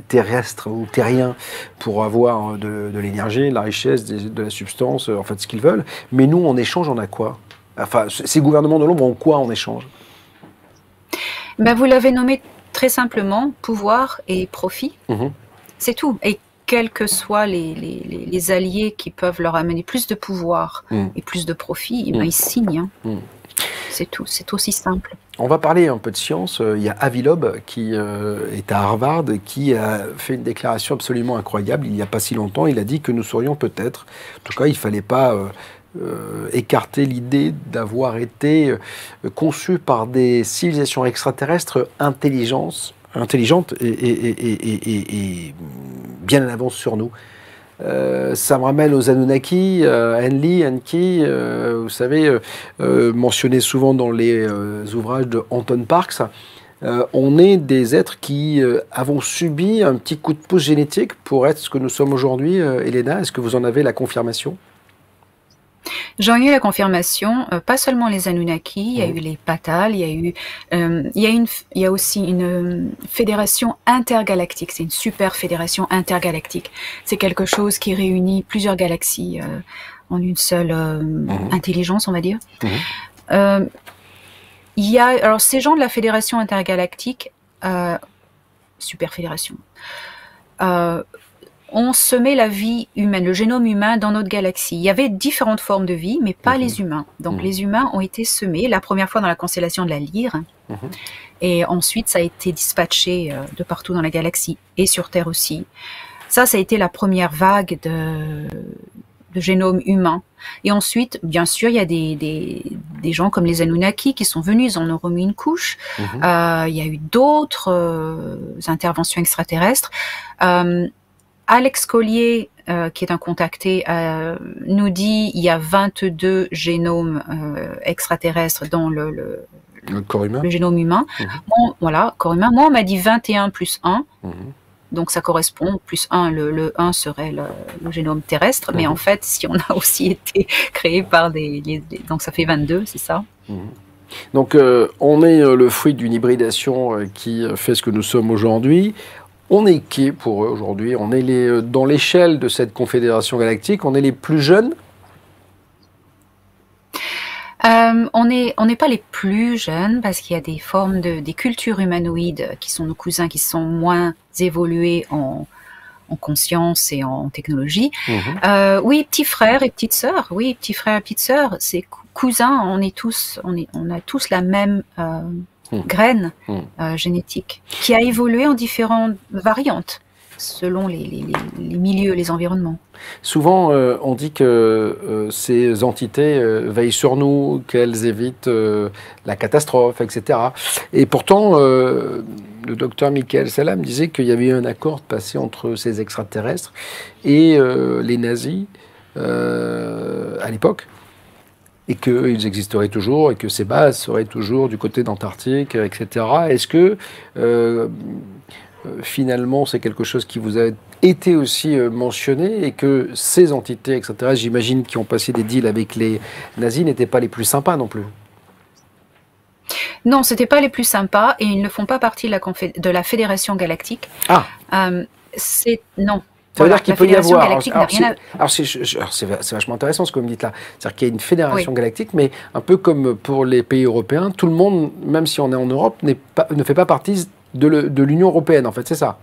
terrestres ou terriens pour avoir de l'énergie, de la richesse, de la substance, en fait, ce qu'ils veulent. Mais nous, en échange, on a quoi? Enfin, ces gouvernements de l'ombre ont quoi en échange? Ben, vous l'avez nommé très simplement, pouvoir et profit. C'est tout. Et quels que soient les alliés qui peuvent leur amener plus de pouvoir et plus de profit, ils signent. C'est tout. C'est aussi simple. On va parler un peu de science. Il y a Avi Loeb qui est à Harvard, qui a fait une déclaration absolument incroyable il n'y a pas si longtemps. Il a dit que nous serions peut-être, en tout cas il ne fallait pas écarter l'idée d'avoir été conçus par des civilisations extraterrestres intelligentes et bien en avance sur nous. Ça me ramène aux Anunnaki, Enki, vous savez, mentionné souvent dans les ouvrages de Anton Parks. On est des êtres qui avons subi un petit coup de pouce génétique pour être ce que nous sommes aujourd'hui. Elena, est-ce que vous en avez la confirmation? J'en ai eu la confirmation, pas seulement les Anunnaki, il y a eu les Patals, il y a aussi une fédération intergalactique, c'est une super fédération intergalactique. C'est quelque chose qui réunit plusieurs galaxies en une seule intelligence, on va dire. Il y a, alors ces gens de la fédération intergalactique, super fédération, ont semé la vie humaine, le génome humain dans notre galaxie. Il y avait différentes formes de vie, mais pas les humains. Donc les humains ont été semés, la première fois dans la constellation de la Lyre, et ensuite ça a été dispatché de partout dans la galaxie, et sur Terre aussi. Ça a été la première vague de génome humain. Et ensuite, bien sûr, il y a des gens comme les Anunnaki qui sont venus, ils en ont remis une couche. Il y a eu d'autres interventions extraterrestres. Alex Collier, qui est un contacté, nous dit il y a 22 génomes extraterrestres dans le corps humain. Le génome humain. Bon, voilà, corps humain. Moi, on m'a dit 21 plus 1. Donc ça correspond, plus 1, le 1 serait le génome terrestre. Mais en fait, si on a aussi été créé par donc ça fait 22, c'est ça. Donc on est le fruit d'une hybridation qui fait ce que nous sommes aujourd'hui. On est qui pour eux aujourd'hui? On est dans l'échelle de cette confédération galactique, on est les plus jeunes? On n'est pas les plus jeunes parce qu'il y a des formes des cultures humanoïdes qui sont nos cousins, qui sont moins évolués en conscience et en technologie. Oui, petits frères et petites sœurs. Oui, petits frères et petites sœurs. C'est cousins. On a tous la même graine génétique qui a évolué en différentes variantes selon les milieux, les environnements. Souvent, on dit que ces entités veillent sur nous, qu'elles évitent la catastrophe, etc. Et pourtant, le docteur Michael Salam disait qu'il y avait eu un accord passé entre ces extraterrestres et les nazis à l'époque, et qu'ils existeraient toujours, et que ces bases seraient toujours du côté d'Antarctique, etc. Est-ce que finalement c'est quelque chose qui vous a été aussi mentionné, et que ces entités extraterrestres, j'imagine, qui ont passé des deals avec les nazis, n'étaient pas les plus sympas non plus? Non, c'était pas les plus sympas, et ils ne font pas partie de la Fédération Galactique. Non. Ça veut dire qu'il peut y avoir. Alors c'est vachement intéressant ce que vous me dites là. C'est-à-dire qu'il y a une fédération galactique, mais un peu comme pour les pays européens, tout le monde, même si on est en Europe, ne fait pas partie de l'Union européenne, en fait, c'est ça?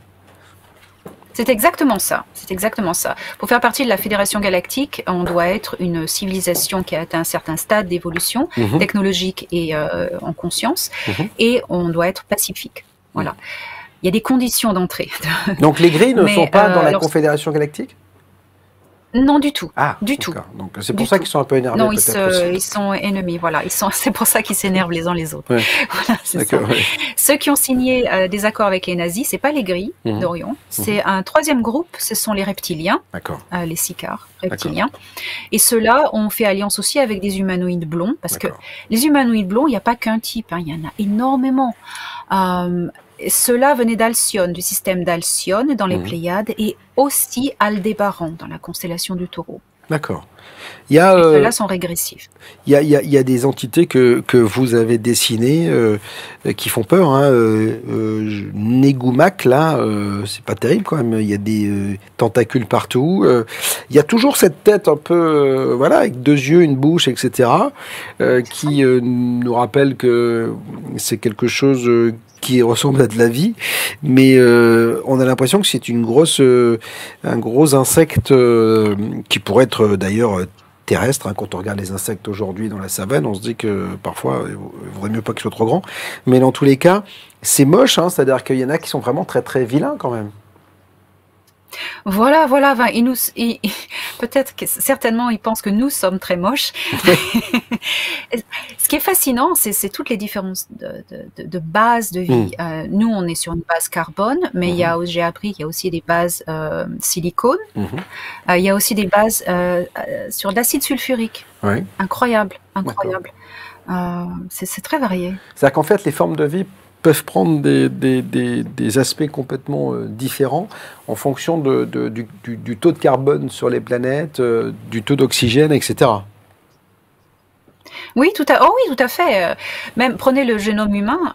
C'est exactement ça. C'est exactement ça. Pour faire partie de la Fédération Galactique, on doit être une civilisation qui a atteint un certain stade d'évolution technologique et en conscience, et on doit être pacifique. Voilà. Il y a des conditions d'entrée. Donc les gris ne sont pas dans la Confédération Galactique? Non, du tout. Ah, du tout. Donc c'est pour ça qu'ils sont un peu énervés. Non, ils sont ennemis. Voilà, c'est pour ça qu'ils s'énervent les uns les autres. Voilà, c'est ça. Ceux qui ont signé des accords avec les nazis, c'est pas les gris d'Orion. C'est un troisième groupe. Ce sont les reptiliens, les Sicars reptiliens. Et ceux-là ont fait alliance aussi avec des humanoïdes blonds, parce que les humanoïdes blonds, il n'y a pas qu'un type. Il y en a énormément. Ceux-là venaient d'Alcyone, du système d'Alcyone dans les Pléiades, et aussi Aldébaran dans la constellation du Taureau. D'accord. Ceux-là sont régressifs. Il y a des entités que vous avez dessinées qui font peur. Negumac, là, c'est pas terrible quand même. Il y a des tentacules partout. Il y a toujours cette tête un peu, avec 2 yeux, une bouche, etc., qui nous rappelle que c'est quelque chose qui ressemble à de la vie, mais on a l'impression que c'est un gros insecte qui pourrait être d'ailleurs terrestre. Hein. Quand on regarde les insectes aujourd'hui dans la savane, on se dit que parfois, il vaudrait mieux pas qu'ils soient trop grands. Mais dans tous les cas, c'est moche, hein, c'est-à-dire qu'il y en a qui sont vraiment très très vilains quand même. Voilà, voilà. Enfin, peut-être que certainement, ils pensent que nous sommes très moches. Ce qui est fascinant, c'est toutes les différences de base de vie. Nous, on est sur une base carbone, mais j'ai appris qu'il y a aussi des bases silicone. Il y a aussi des bases sur de l'acide sulfurique. Oui. Incroyable, incroyable. C'est très varié. C'est-à-dire qu'en fait, les formes de vie peuvent prendre des aspects complètement différents en fonction du taux de carbone sur les planètes, du taux d'oxygène, etc. Oui, tout à fait. Même prenez le génome humain.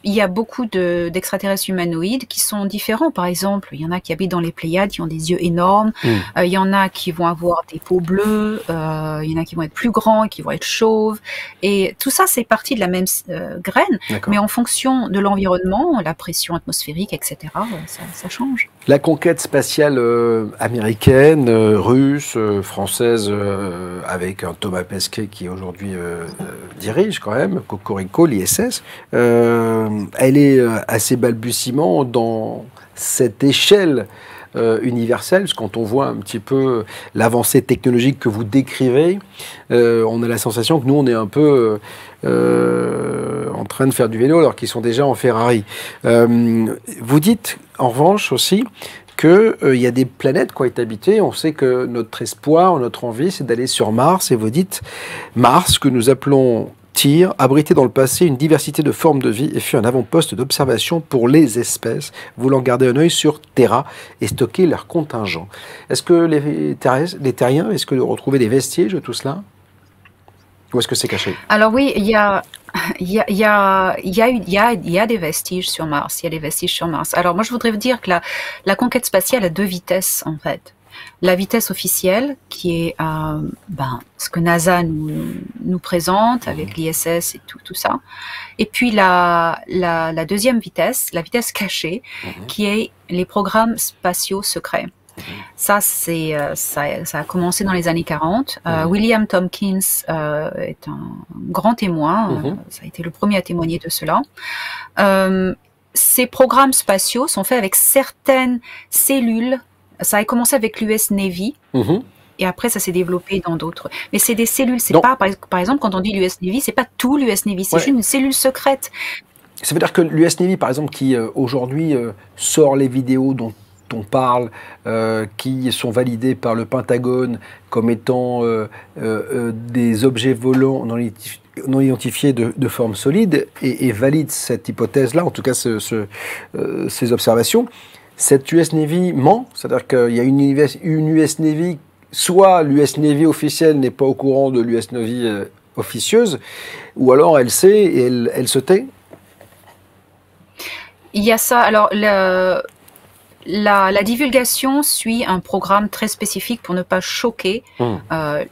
Il y a beaucoup d'extraterrestres humanoïdes qui sont différents. Par exemple, il y en a qui habitent dans les Pléiades, qui ont des yeux énormes. Il y en a qui vont avoir des peaux bleues. Il y en a qui vont être plus grands, qui vont être chauves. Et tout ça, c'est parti de la même graine. Mais en fonction de l'environnement, la pression atmosphérique, etc., ça change. La conquête spatiale américaine, russe, française, avec un Thomas Pesquet qui aujourd'hui dirige quand même, Cocorico, l'ISS, elle est assez balbutiement dans cette échelle universelle, parce que quand on voit un petit peu l'avancée technologique que vous décrivez, on a la sensation que nous, on est un peu en train de faire du vélo alors qu'ils sont déjà en Ferrari. Vous dites, en revanche, aussi qu'il y a des planètes qui ont été habitées. On sait que notre espoir, notre envie, c'est d'aller sur Mars. Et vous dites, Mars, que nous appelons Tyr, abritait dans le passé une diversité de formes de vie et fut un avant-poste d'observation pour les espèces voulant garder un œil sur Terra et stocker leur contingent. Est-ce que les terriens, est-ce que vous retrouvez des vestiges de tout cela? Ou est-ce que c'est caché? Alors oui, il y a des vestiges sur Mars. Il y a des vestiges sur Mars. Alors moi, je voudrais vous dire que la conquête spatiale a deux vitesses, en fait. La vitesse officielle, qui est ce que NASA nous présente avec l'ISS et tout ça. Et puis la deuxième vitesse, la vitesse cachée, qui est les programmes spatiaux secrets. Ça a commencé dans les années 40. William Tompkins est un grand témoin. Ça a été le premier à témoigner de cela. Ces programmes spatiaux sont faits avec certaines cellules. Ça a commencé avec l'US Navy. Et après, ça s'est développé dans d'autres. Mais c'est des cellules. C'est pas, par exemple, quand on dit l'US Navy, c'est pas tout l'US Navy. C'est juste une cellule secrète. Ça veut dire que l'US Navy, par exemple, qui aujourd'hui sort les vidéos dont on parle, qui sont validés par le Pentagone comme étant des objets volants non identifiés de forme solide, et valide cette hypothèse-là, en tout cas ces observations. Cette US Navy ment, c'est-à-dire qu'il y a une US Navy, soit l'US Navy officielle n'est pas au courant de l'US Navy officieuse, ou alors elle sait et elle se tait. Il y a ça. Alors, la divulgation suit un programme très spécifique pour ne pas choquer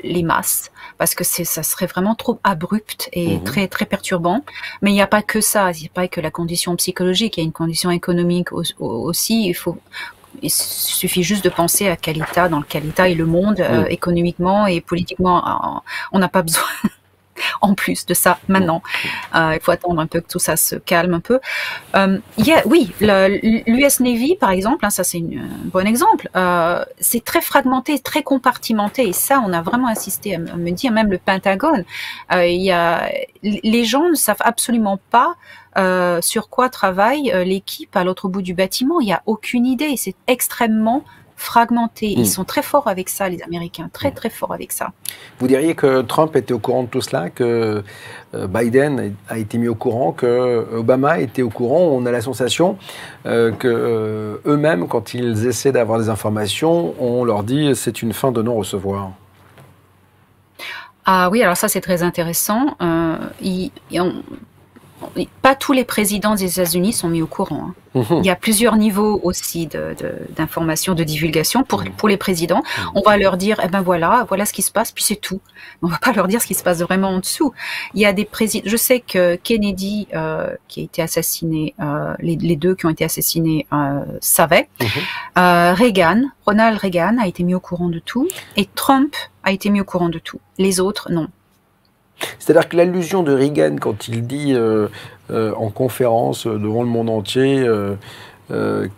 les masses, parce que ça serait vraiment trop abrupt et très très perturbant. Mais il n'y a pas que ça, il n'y a pas que la condition psychologique, il y a une condition économique aussi. Il suffit juste de penser à dans quel état est le monde économiquement et politiquement. On n'a pas besoin. En plus de ça, maintenant, il faut attendre un peu que tout ça se calme un peu. L'US Navy, par exemple, ça c'est un bon exemple, c'est très fragmenté, très compartimenté, et ça, on a vraiment insisté à me dire, même le Pentagone, les gens ne savent absolument pas sur quoi travaille l'équipe à l'autre bout du bâtiment. Il n'y a aucune idée, c'est extrêmement fragmenté. Ils sont très forts avec ça, les Américains, très très forts avec ça. Vous diriez que Trump était au courant de tout cela, que Biden a été mis au courant, que Obama était au courant? On a la sensation que eux-mêmes, quand ils essaient d'avoir des informations, on leur dit c'est une fin de non-recevoir. Ah oui, alors ça c'est très intéressant. pas tous les présidents des États-Unis sont mis au courant. Il y a plusieurs niveaux aussi d'information, de divulgation pour les présidents. On va leur dire, eh ben voilà ce qui se passe, puis c'est tout. On va pas leur dire ce qui se passe vraiment en dessous. Il y a des présidents. Je sais que Kennedy, qui a été assassiné, les deux qui ont été assassinés savaient. Ronald Reagan a été mis au courant de tout, et Trump a été mis au courant de tout. Les autres, non. C'est-à-dire que l'allusion de Reagan, quand il dit en conférence devant le monde entier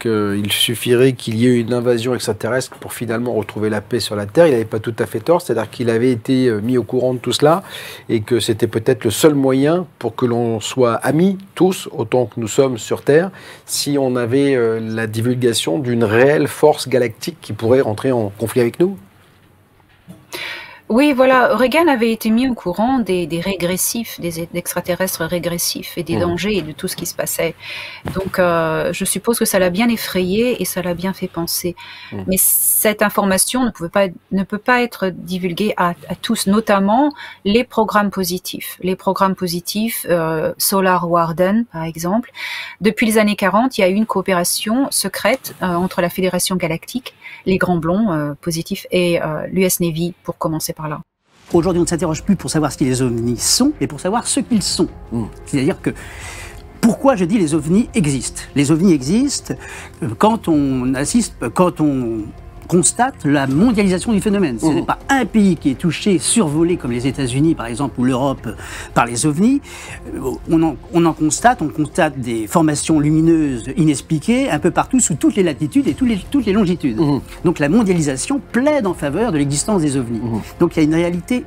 qu'il suffirait qu'il y ait une invasion extraterrestre pour finalement retrouver la paix sur la Terre, il n'avait pas tout à fait tort. C'est-à-dire qu'il avait été mis au courant de tout cela et que c'était peut-être le seul moyen pour que l'on soit amis, tous, autant que nous sommes sur Terre, si on avait la divulgation d'une réelle force galactique qui pourrait rentrer en conflit avec nous. Oui, voilà. Reagan avait été mis au courant des régressifs, des extraterrestres régressifs et des dangers et de tout ce qui se passait. Donc, je suppose que ça l'a bien effrayé et ça l'a bien fait penser. Mais cette information ne peut pas être divulguée à tous, notamment les programmes positifs. Les programmes positifs, Solar Warden, par exemple. Depuis les années 40, il y a eu une coopération secrète entre la Fédération Galactique, les Grands Blonds positifs et l'US Navy, pour commencer par là. Aujourd'hui, on ne s'interroge plus pour savoir ce que les ovnis sont, mais pour savoir ce qu'ils sont. C'est-à-dire que, pourquoi je dis les ovnis existent? Les ovnis existent quand on constate la mondialisation du phénomène. Ce n'est pas un pays qui est touché, survolé, comme les États-Unis, par exemple, ou l'Europe, par les ovnis. On constate des formations lumineuses inexpliquées un peu partout, sous toutes les latitudes et toutes les longitudes. Donc la mondialisation plaide en faveur de l'existence des ovnis. Donc il y a une réalité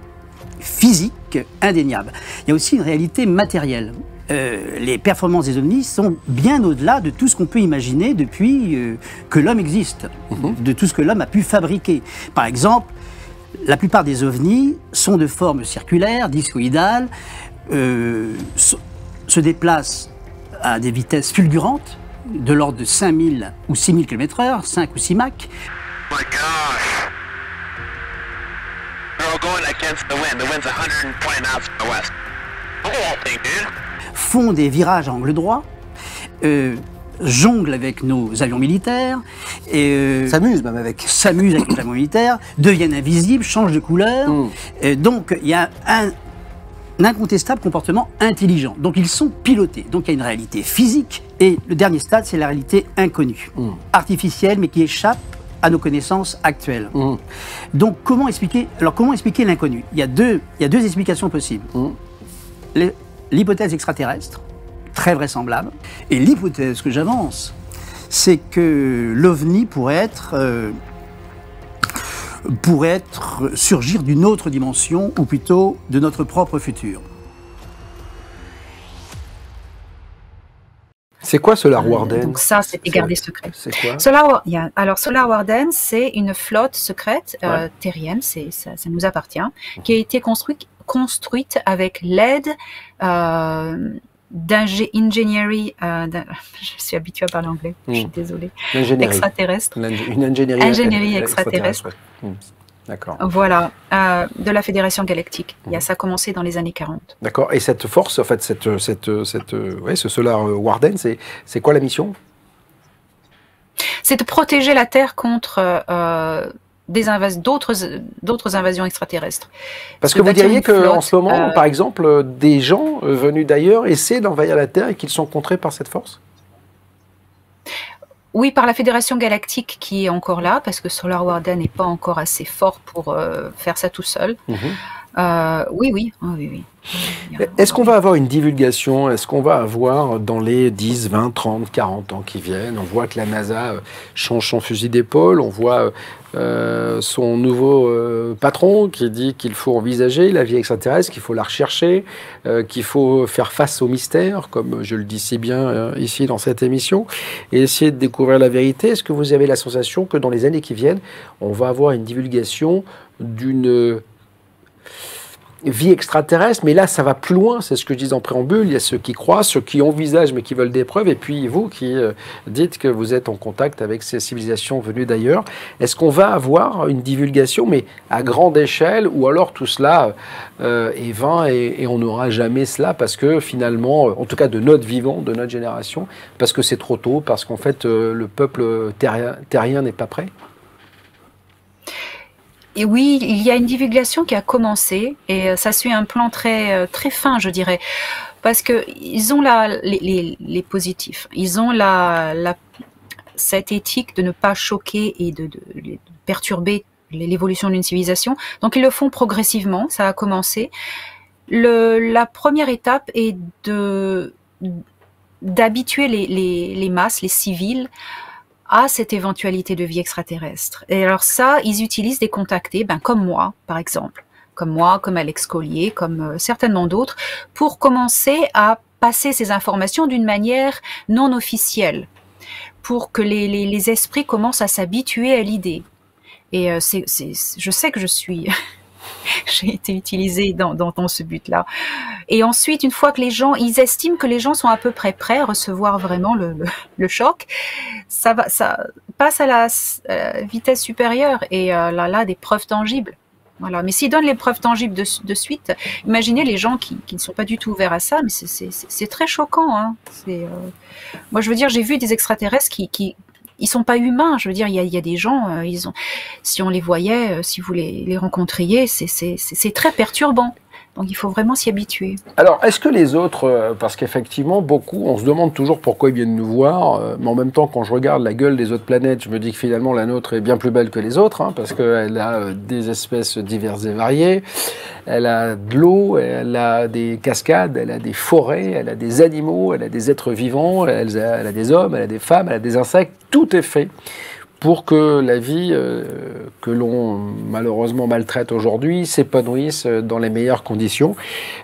physique indéniable. Il y a aussi une réalité matérielle. Les performances des ovnis sont bien au-delà de tout ce qu'on peut imaginer depuis que l'homme existe, de tout ce que l'homme a pu fabriquer. Par exemple, la plupart des ovnis sont de forme circulaire, discoïdale, se déplacent à des vitesses fulgurantes, de l'ordre de 5000 ou 6000 km/h, 5 ou 6 Mach. Oh my gosh! They're all going against the wind. The wind's 120 knots from the west. Oh, thing, dude! Font des virages à angle droit, jonglent avec nos avions militaires, S'amuse même avec. S'amusent avec les avions militaires, deviennent invisibles, changent de couleur. Donc il y a un incontestable comportement intelligent. Donc ils sont pilotés. Donc il y a une réalité physique. Et le dernier stade, c'est la réalité inconnue, artificielle, mais qui échappe à nos connaissances actuelles. Donc comment expliquer l'inconnu? Il y a deux explications possibles. L'hypothèse extraterrestre, très vraisemblable, et l'hypothèse que j'avance, c'est que l'OVNI pourrait surgir d'une autre dimension, ou plutôt de notre propre futur. C'est quoi Solar Warden? Donc ça, c'était gardé secret. C'est quoi? Solar Warden, c'est une flotte secrète terrienne, ça nous appartient, qui a été construite avec l'aide d'ingénierie, je suis habituée à parler anglais, je suis désolée, extraterrestre. Une ingénierie extraterrestre. D'accord. Voilà, de la Fédération Galactique. Ça a commencé dans les années 40. D'accord. Et cette force, en fait, ce Solar Warden, c'est quoi la mission? C'est de protéger la Terre contre d'autres invasions extraterrestres. Parce que vous diriez qu'en ce moment, par exemple, des gens venus d'ailleurs essaient d'envahir la Terre et qu'ils sont contrés par cette force? Oui, par la Fédération Galactique qui est encore là, parce que Solar Warden n'est pas encore assez fort pour faire ça tout seul. Oui. Est-ce qu'on va avoir une divulgation? Est-ce qu'on va avoir dans les 10, 20, 30, 40 ans qui viennent? On voit que la NASA change son fusil d'épaule, on voit son nouveau patron qui dit qu'il faut envisager la vie extraterrestre, qu'il faut la rechercher, qu'il faut faire face au mystère, comme je le dis si bien ici dans cette émission, et essayer de découvrir la vérité. Est-ce que vous avez la sensation que dans les années qui viennent, on va avoir une divulgation d'une vie extraterrestre, mais là ça va plus loin, c'est ce que je disais en préambule, il y a ceux qui croient, ceux qui envisagent mais qui veulent des preuves, et puis vous qui dites que vous êtes en contact avec ces civilisations venues d'ailleurs. Est-ce qu'on va avoir une divulgation, mais à grande échelle, ou alors tout cela est vain et on n'aura jamais cela, parce que finalement, en tout cas de notre vivant, de notre génération, parce que c'est trop tôt, parce qu'en fait le peuple terrien n'est pas prêt? Et oui, il y a une divulgation qui a commencé et ça suit un plan très très fin, je dirais, parce que ils ont les positifs, ils ont cette éthique de ne pas choquer et de perturber l'évolution d'une civilisation. Donc ils le font progressivement, ça a commencé. La première étape est d'habituer les masses, les civils, à cette éventualité de vie extraterrestre. Et alors ça, ils utilisent des contactés, comme moi, par exemple, comme moi, comme Alex Collier, comme certainement d'autres, pour commencer à passer ces informations d'une manière non officielle, pour que les esprits commencent à s'habituer à l'idée. Et je sais que j'ai été utilisée dans ce but-là. Et ensuite, une fois que ils estiment que les gens sont à peu près prêts à recevoir vraiment le choc, ça passe à la vitesse supérieure et là, des preuves tangibles. Voilà. Mais s'ils donnent les preuves tangibles de suite, imaginez les gens qui ne sont pas du tout ouverts à ça, mais c'est très choquant. Hein. Moi, je veux dire, j'ai vu des extraterrestres qui ils sont pas humains. Je veux dire, il y a des gens, si on les voyait, si vous les rencontriez, c'est très perturbant. Donc il faut vraiment s'y habituer. Alors, est-ce que les autres, parce qu'effectivement, beaucoup, on se demande toujours pourquoi ils viennent nous voir, mais en même temps, quand je regarde la gueule des autres planètes, je me dis que finalement, la nôtre est bien plus belle que les autres, hein, parce qu'elle a des espèces diverses et variées, elle a de l'eau, elle a des cascades, elle a des forêts, elle a des animaux, elle a des êtres vivants, elle a des hommes, elle a des femmes, elle a des insectes, tout est fait pour que la vie que l'on malheureusement maltraite aujourd'hui s'épanouisse dans les meilleures conditions.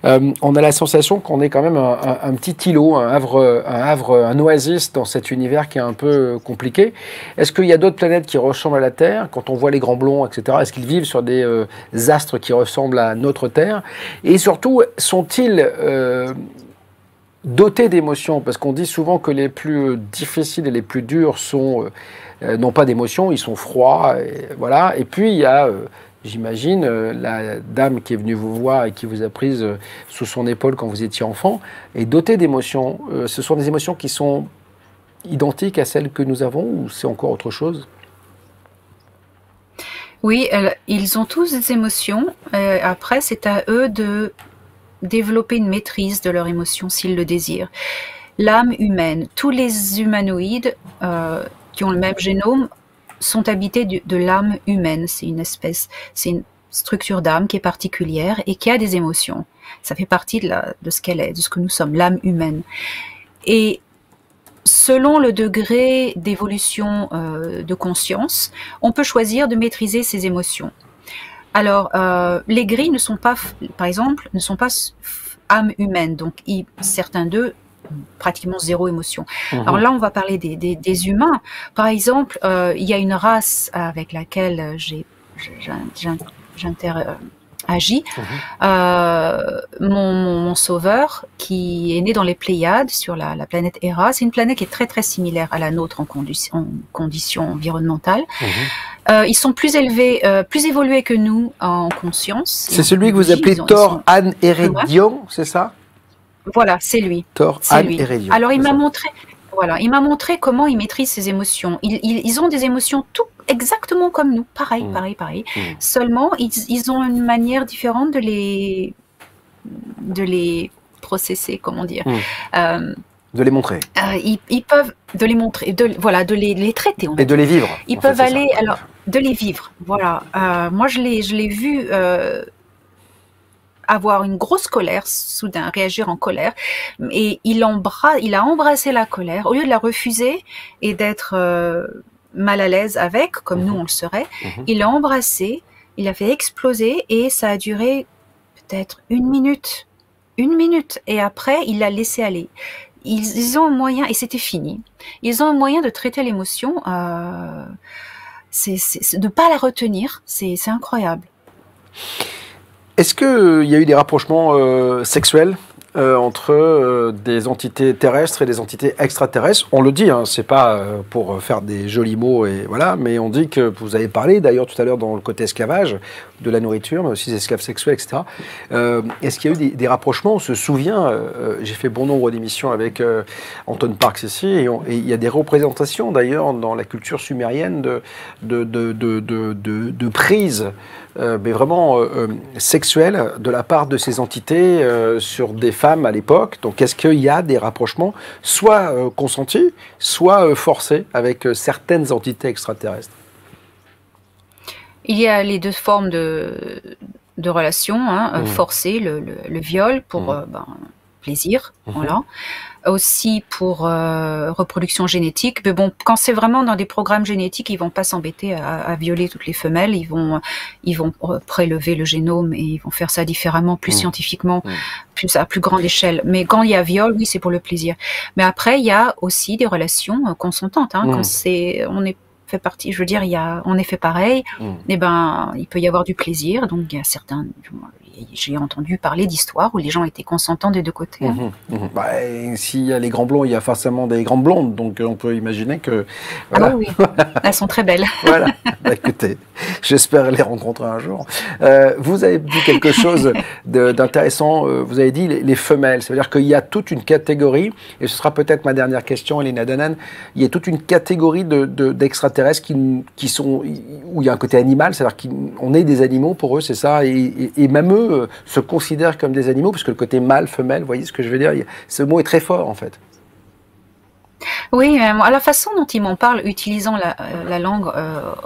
On a la sensation qu'on est quand même un petit îlot, un oasis dans cet univers qui est un peu compliqué. Est-ce qu'il y a d'autres planètes qui ressemblent à la Terre? Quand on voit les grands blonds, etc., est-ce qu'ils vivent sur des astres qui ressemblent à notre Terre? Et surtout, sont-ils dotés d'émotions? Parce qu'on dit souvent que les plus difficiles et les plus durs n'ont pas d'émotions, ils sont froids, et voilà. Et puis il y a, j'imagine, la dame qui est venue vous voir et qui vous a prise sous son épaule quand vous étiez enfant, est dotée d'émotions. Ce sont des émotions qui sont identiques à celles que nous avons, ou c'est encore autre chose? Oui, ils ont tous des émotions. Après, c'est à eux de développer une maîtrise de leurs émotions s'ils le désirent. L'âme humaine, tous les humanoïdes qui ont le même génome sont habités de l'âme humaine. C'est une structure d'âme qui est particulière et qui a des émotions. Ça fait partie de ce qu'elle est, de ce que nous sommes, l'âme humaine. Et selon le degré d'évolution de conscience, on peut choisir de maîtriser ses émotions. Alors, les gris ne sont pas, par exemple, ne sont pas âme humaine. Donc, certains d'eux pratiquement zéro émotion. Alors là, on va parler des humains. Par exemple, il y a une race avec laquelle j'interagis. Mon sauveur, qui est né dans les Pléiades, sur la planète Hera. C'est une planète qui est très très similaire à la nôtre en conditions environnementales. Ils sont plus élevés, plus évolués que nous en conscience. C'est celui que vous appelez Thor An Eredyon, c'est ça? Voilà, c'est lui. Thor An Eredyon. Alors il m'a montré comment il maîtrise ses émotions. Ils ont des émotions tout exactement comme nous, pareil. Seulement, ils ont une manière différente de les processer, comment dire. De les montrer. Ils peuvent de les montrer, de les traiter. Et de les vivre. Ils peuvent de les vivre. Voilà. Moi, je l'ai vu avoir une grosse colère, soudain réagir en colère, et il a embrassé la colère au lieu de la refuser et d'être mal à l'aise avec, comme nous on le serait. Il l'a embrassé, il l'a fait exploser et ça a duré peut-être une minute, et après il l'a laissé aller. Ils ont un moyen, et c'était fini. Ils ont un moyen de traiter l'émotion, de pas la retenir. C'est incroyable. Est-ce qu'il y a eu des rapprochements sexuels entre des entités terrestres et des entités extraterrestres? On le dit, hein, c'est pas pour faire des jolis mots, et voilà, mais on dit que vous avez parlé d'ailleurs tout à l'heure dans le côté esclavage de la nourriture, mais aussi des esclaves sexuels, etc. Est-ce qu'il y a eu des rapprochements? On se souvient, j'ai fait bon nombre d'émissions avec Anton Parks ici, et il y a des représentations d'ailleurs dans la culture sumérienne de prise, mais vraiment sexuelle, de la part de ces entités sur des femmes à l'époque. Donc est-ce qu'il y a des rapprochements, soit consentis, soit forcés, avec certaines entités extraterrestres? Il y a les deux formes de relations, hein, forcées, le viol pour plaisir, voilà. Aussi pour reproduction génétique. Mais bon, quand c'est vraiment dans des programmes génétiques, ils vont pas s'embêter à violer toutes les femelles. Ils vont prélever le génome et ils vont faire ça différemment, plus scientifiquement, plus à plus grande échelle. Mais quand il y a viol, oui, c'est pour le plaisir. Mais après, il y a aussi des relations consentantes. Hein, quand on est fait partie, je veux dire, on est fait pareil. Et ben, il peut y avoir du plaisir. Donc, il y a certains. J'ai entendu parler d'histoires où les gens étaient consentants des deux côtés. Bah, s'il y a les grands blonds, il y a forcément des grandes blondes, donc on peut imaginer que... Voilà. Ah oui, elles sont très belles. Voilà, bah, écoutez, j'espère les rencontrer un jour. Vous avez dit quelque chose d'intéressant, vous avez dit les femelles, ça veut dire qu'il y a toute une catégorie, et ce sera peut-être ma dernière question, Elena Danaan, il y a toute une catégorie d'extraterrestres qui sont, où il y a un côté animal, c'est-à-dire qu'on est des animaux pour eux, c'est ça, et même eux se considèrent comme des animaux, parce que le côté mâle, femelle, vous voyez ce que je veux dire, ce mot est très fort en fait. Oui, à la façon dont ils m'en parlent, utilisant la langue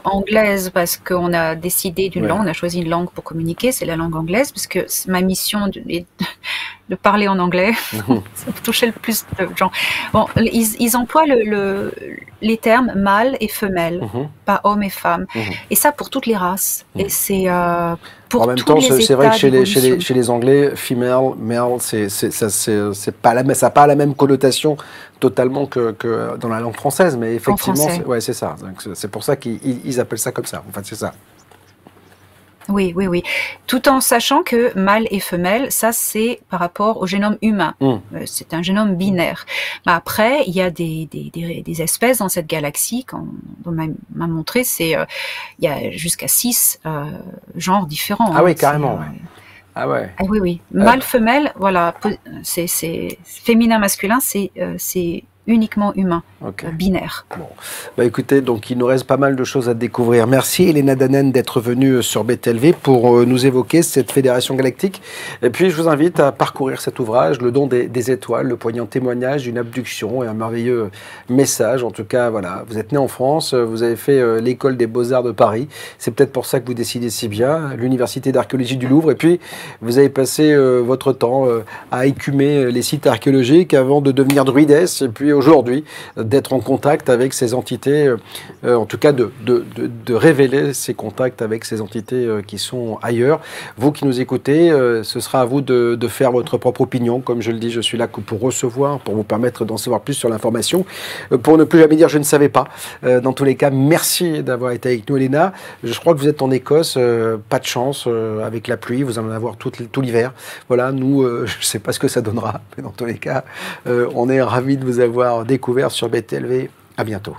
anglaise, parce qu'on a décidé d'une langue, on a choisi une langue pour communiquer, c'est la langue anglaise, parce que ma mission est de parler en anglais, ça touchait le plus de gens. Bon, ils emploient les termes mâle et femelle, pas homme et femme, et ça pour toutes les races. Et c'est pour en même temps, c'est vrai que chez les Anglais, female, male, c'est pas ça n'a pas la même connotation totalement que dans la langue française, mais effectivement, c'est ça. C'est pour ça qu'ils appellent ça comme ça. En fait, c'est ça. Oui, oui, oui. Tout en sachant que mâle et femelle, ça c'est par rapport au génome humain. C'est un génome binaire. Mais après, il y a des espèces dans cette galaxie, qu'on m'a montré, il y a jusqu'à 6 genres différents. Ah oui, carrément. Ah ouais. Ah oui, oui. Mâle, femelle, voilà. C'est féminin, masculin, c'est uniquement humain, binaire. Bon. Bah écoutez, donc il nous reste pas mal de choses à découvrir. Merci Elena Danaan d'être venue sur BTLV pour nous évoquer cette fédération galactique. Et puis je vous invite à parcourir cet ouvrage, Le don des étoiles, le poignant témoignage d'une abduction et un merveilleux message. En tout cas, voilà, vous êtes né en France, vous avez fait l'école des Beaux-Arts de Paris. C'est peut-être pour ça que vous décidez si bien, l'université d'archéologie du Louvre. Et puis vous avez passé votre temps à écumer les sites archéologiques avant de devenir druidesse. Et puis aujourd'hui, d'être en contact avec ces entités, en tout cas de révéler ces contacts avec ces entités qui sont ailleurs. Vous qui nous écoutez, ce sera à vous de faire votre propre opinion. Comme je le dis, je suis là pour recevoir, pour vous permettre d'en savoir plus sur l'information, pour ne plus jamais dire je ne savais pas. Dans tous les cas, merci d'avoir été avec nous, Elena. Je crois que vous êtes en Écosse, pas de chance avec la pluie, vous allez en avoir tout l'hiver. Voilà, nous, je ne sais pas ce que ça donnera, mais dans tous les cas, on est ravis de vous avoir découvert sur BTLV. À bientôt.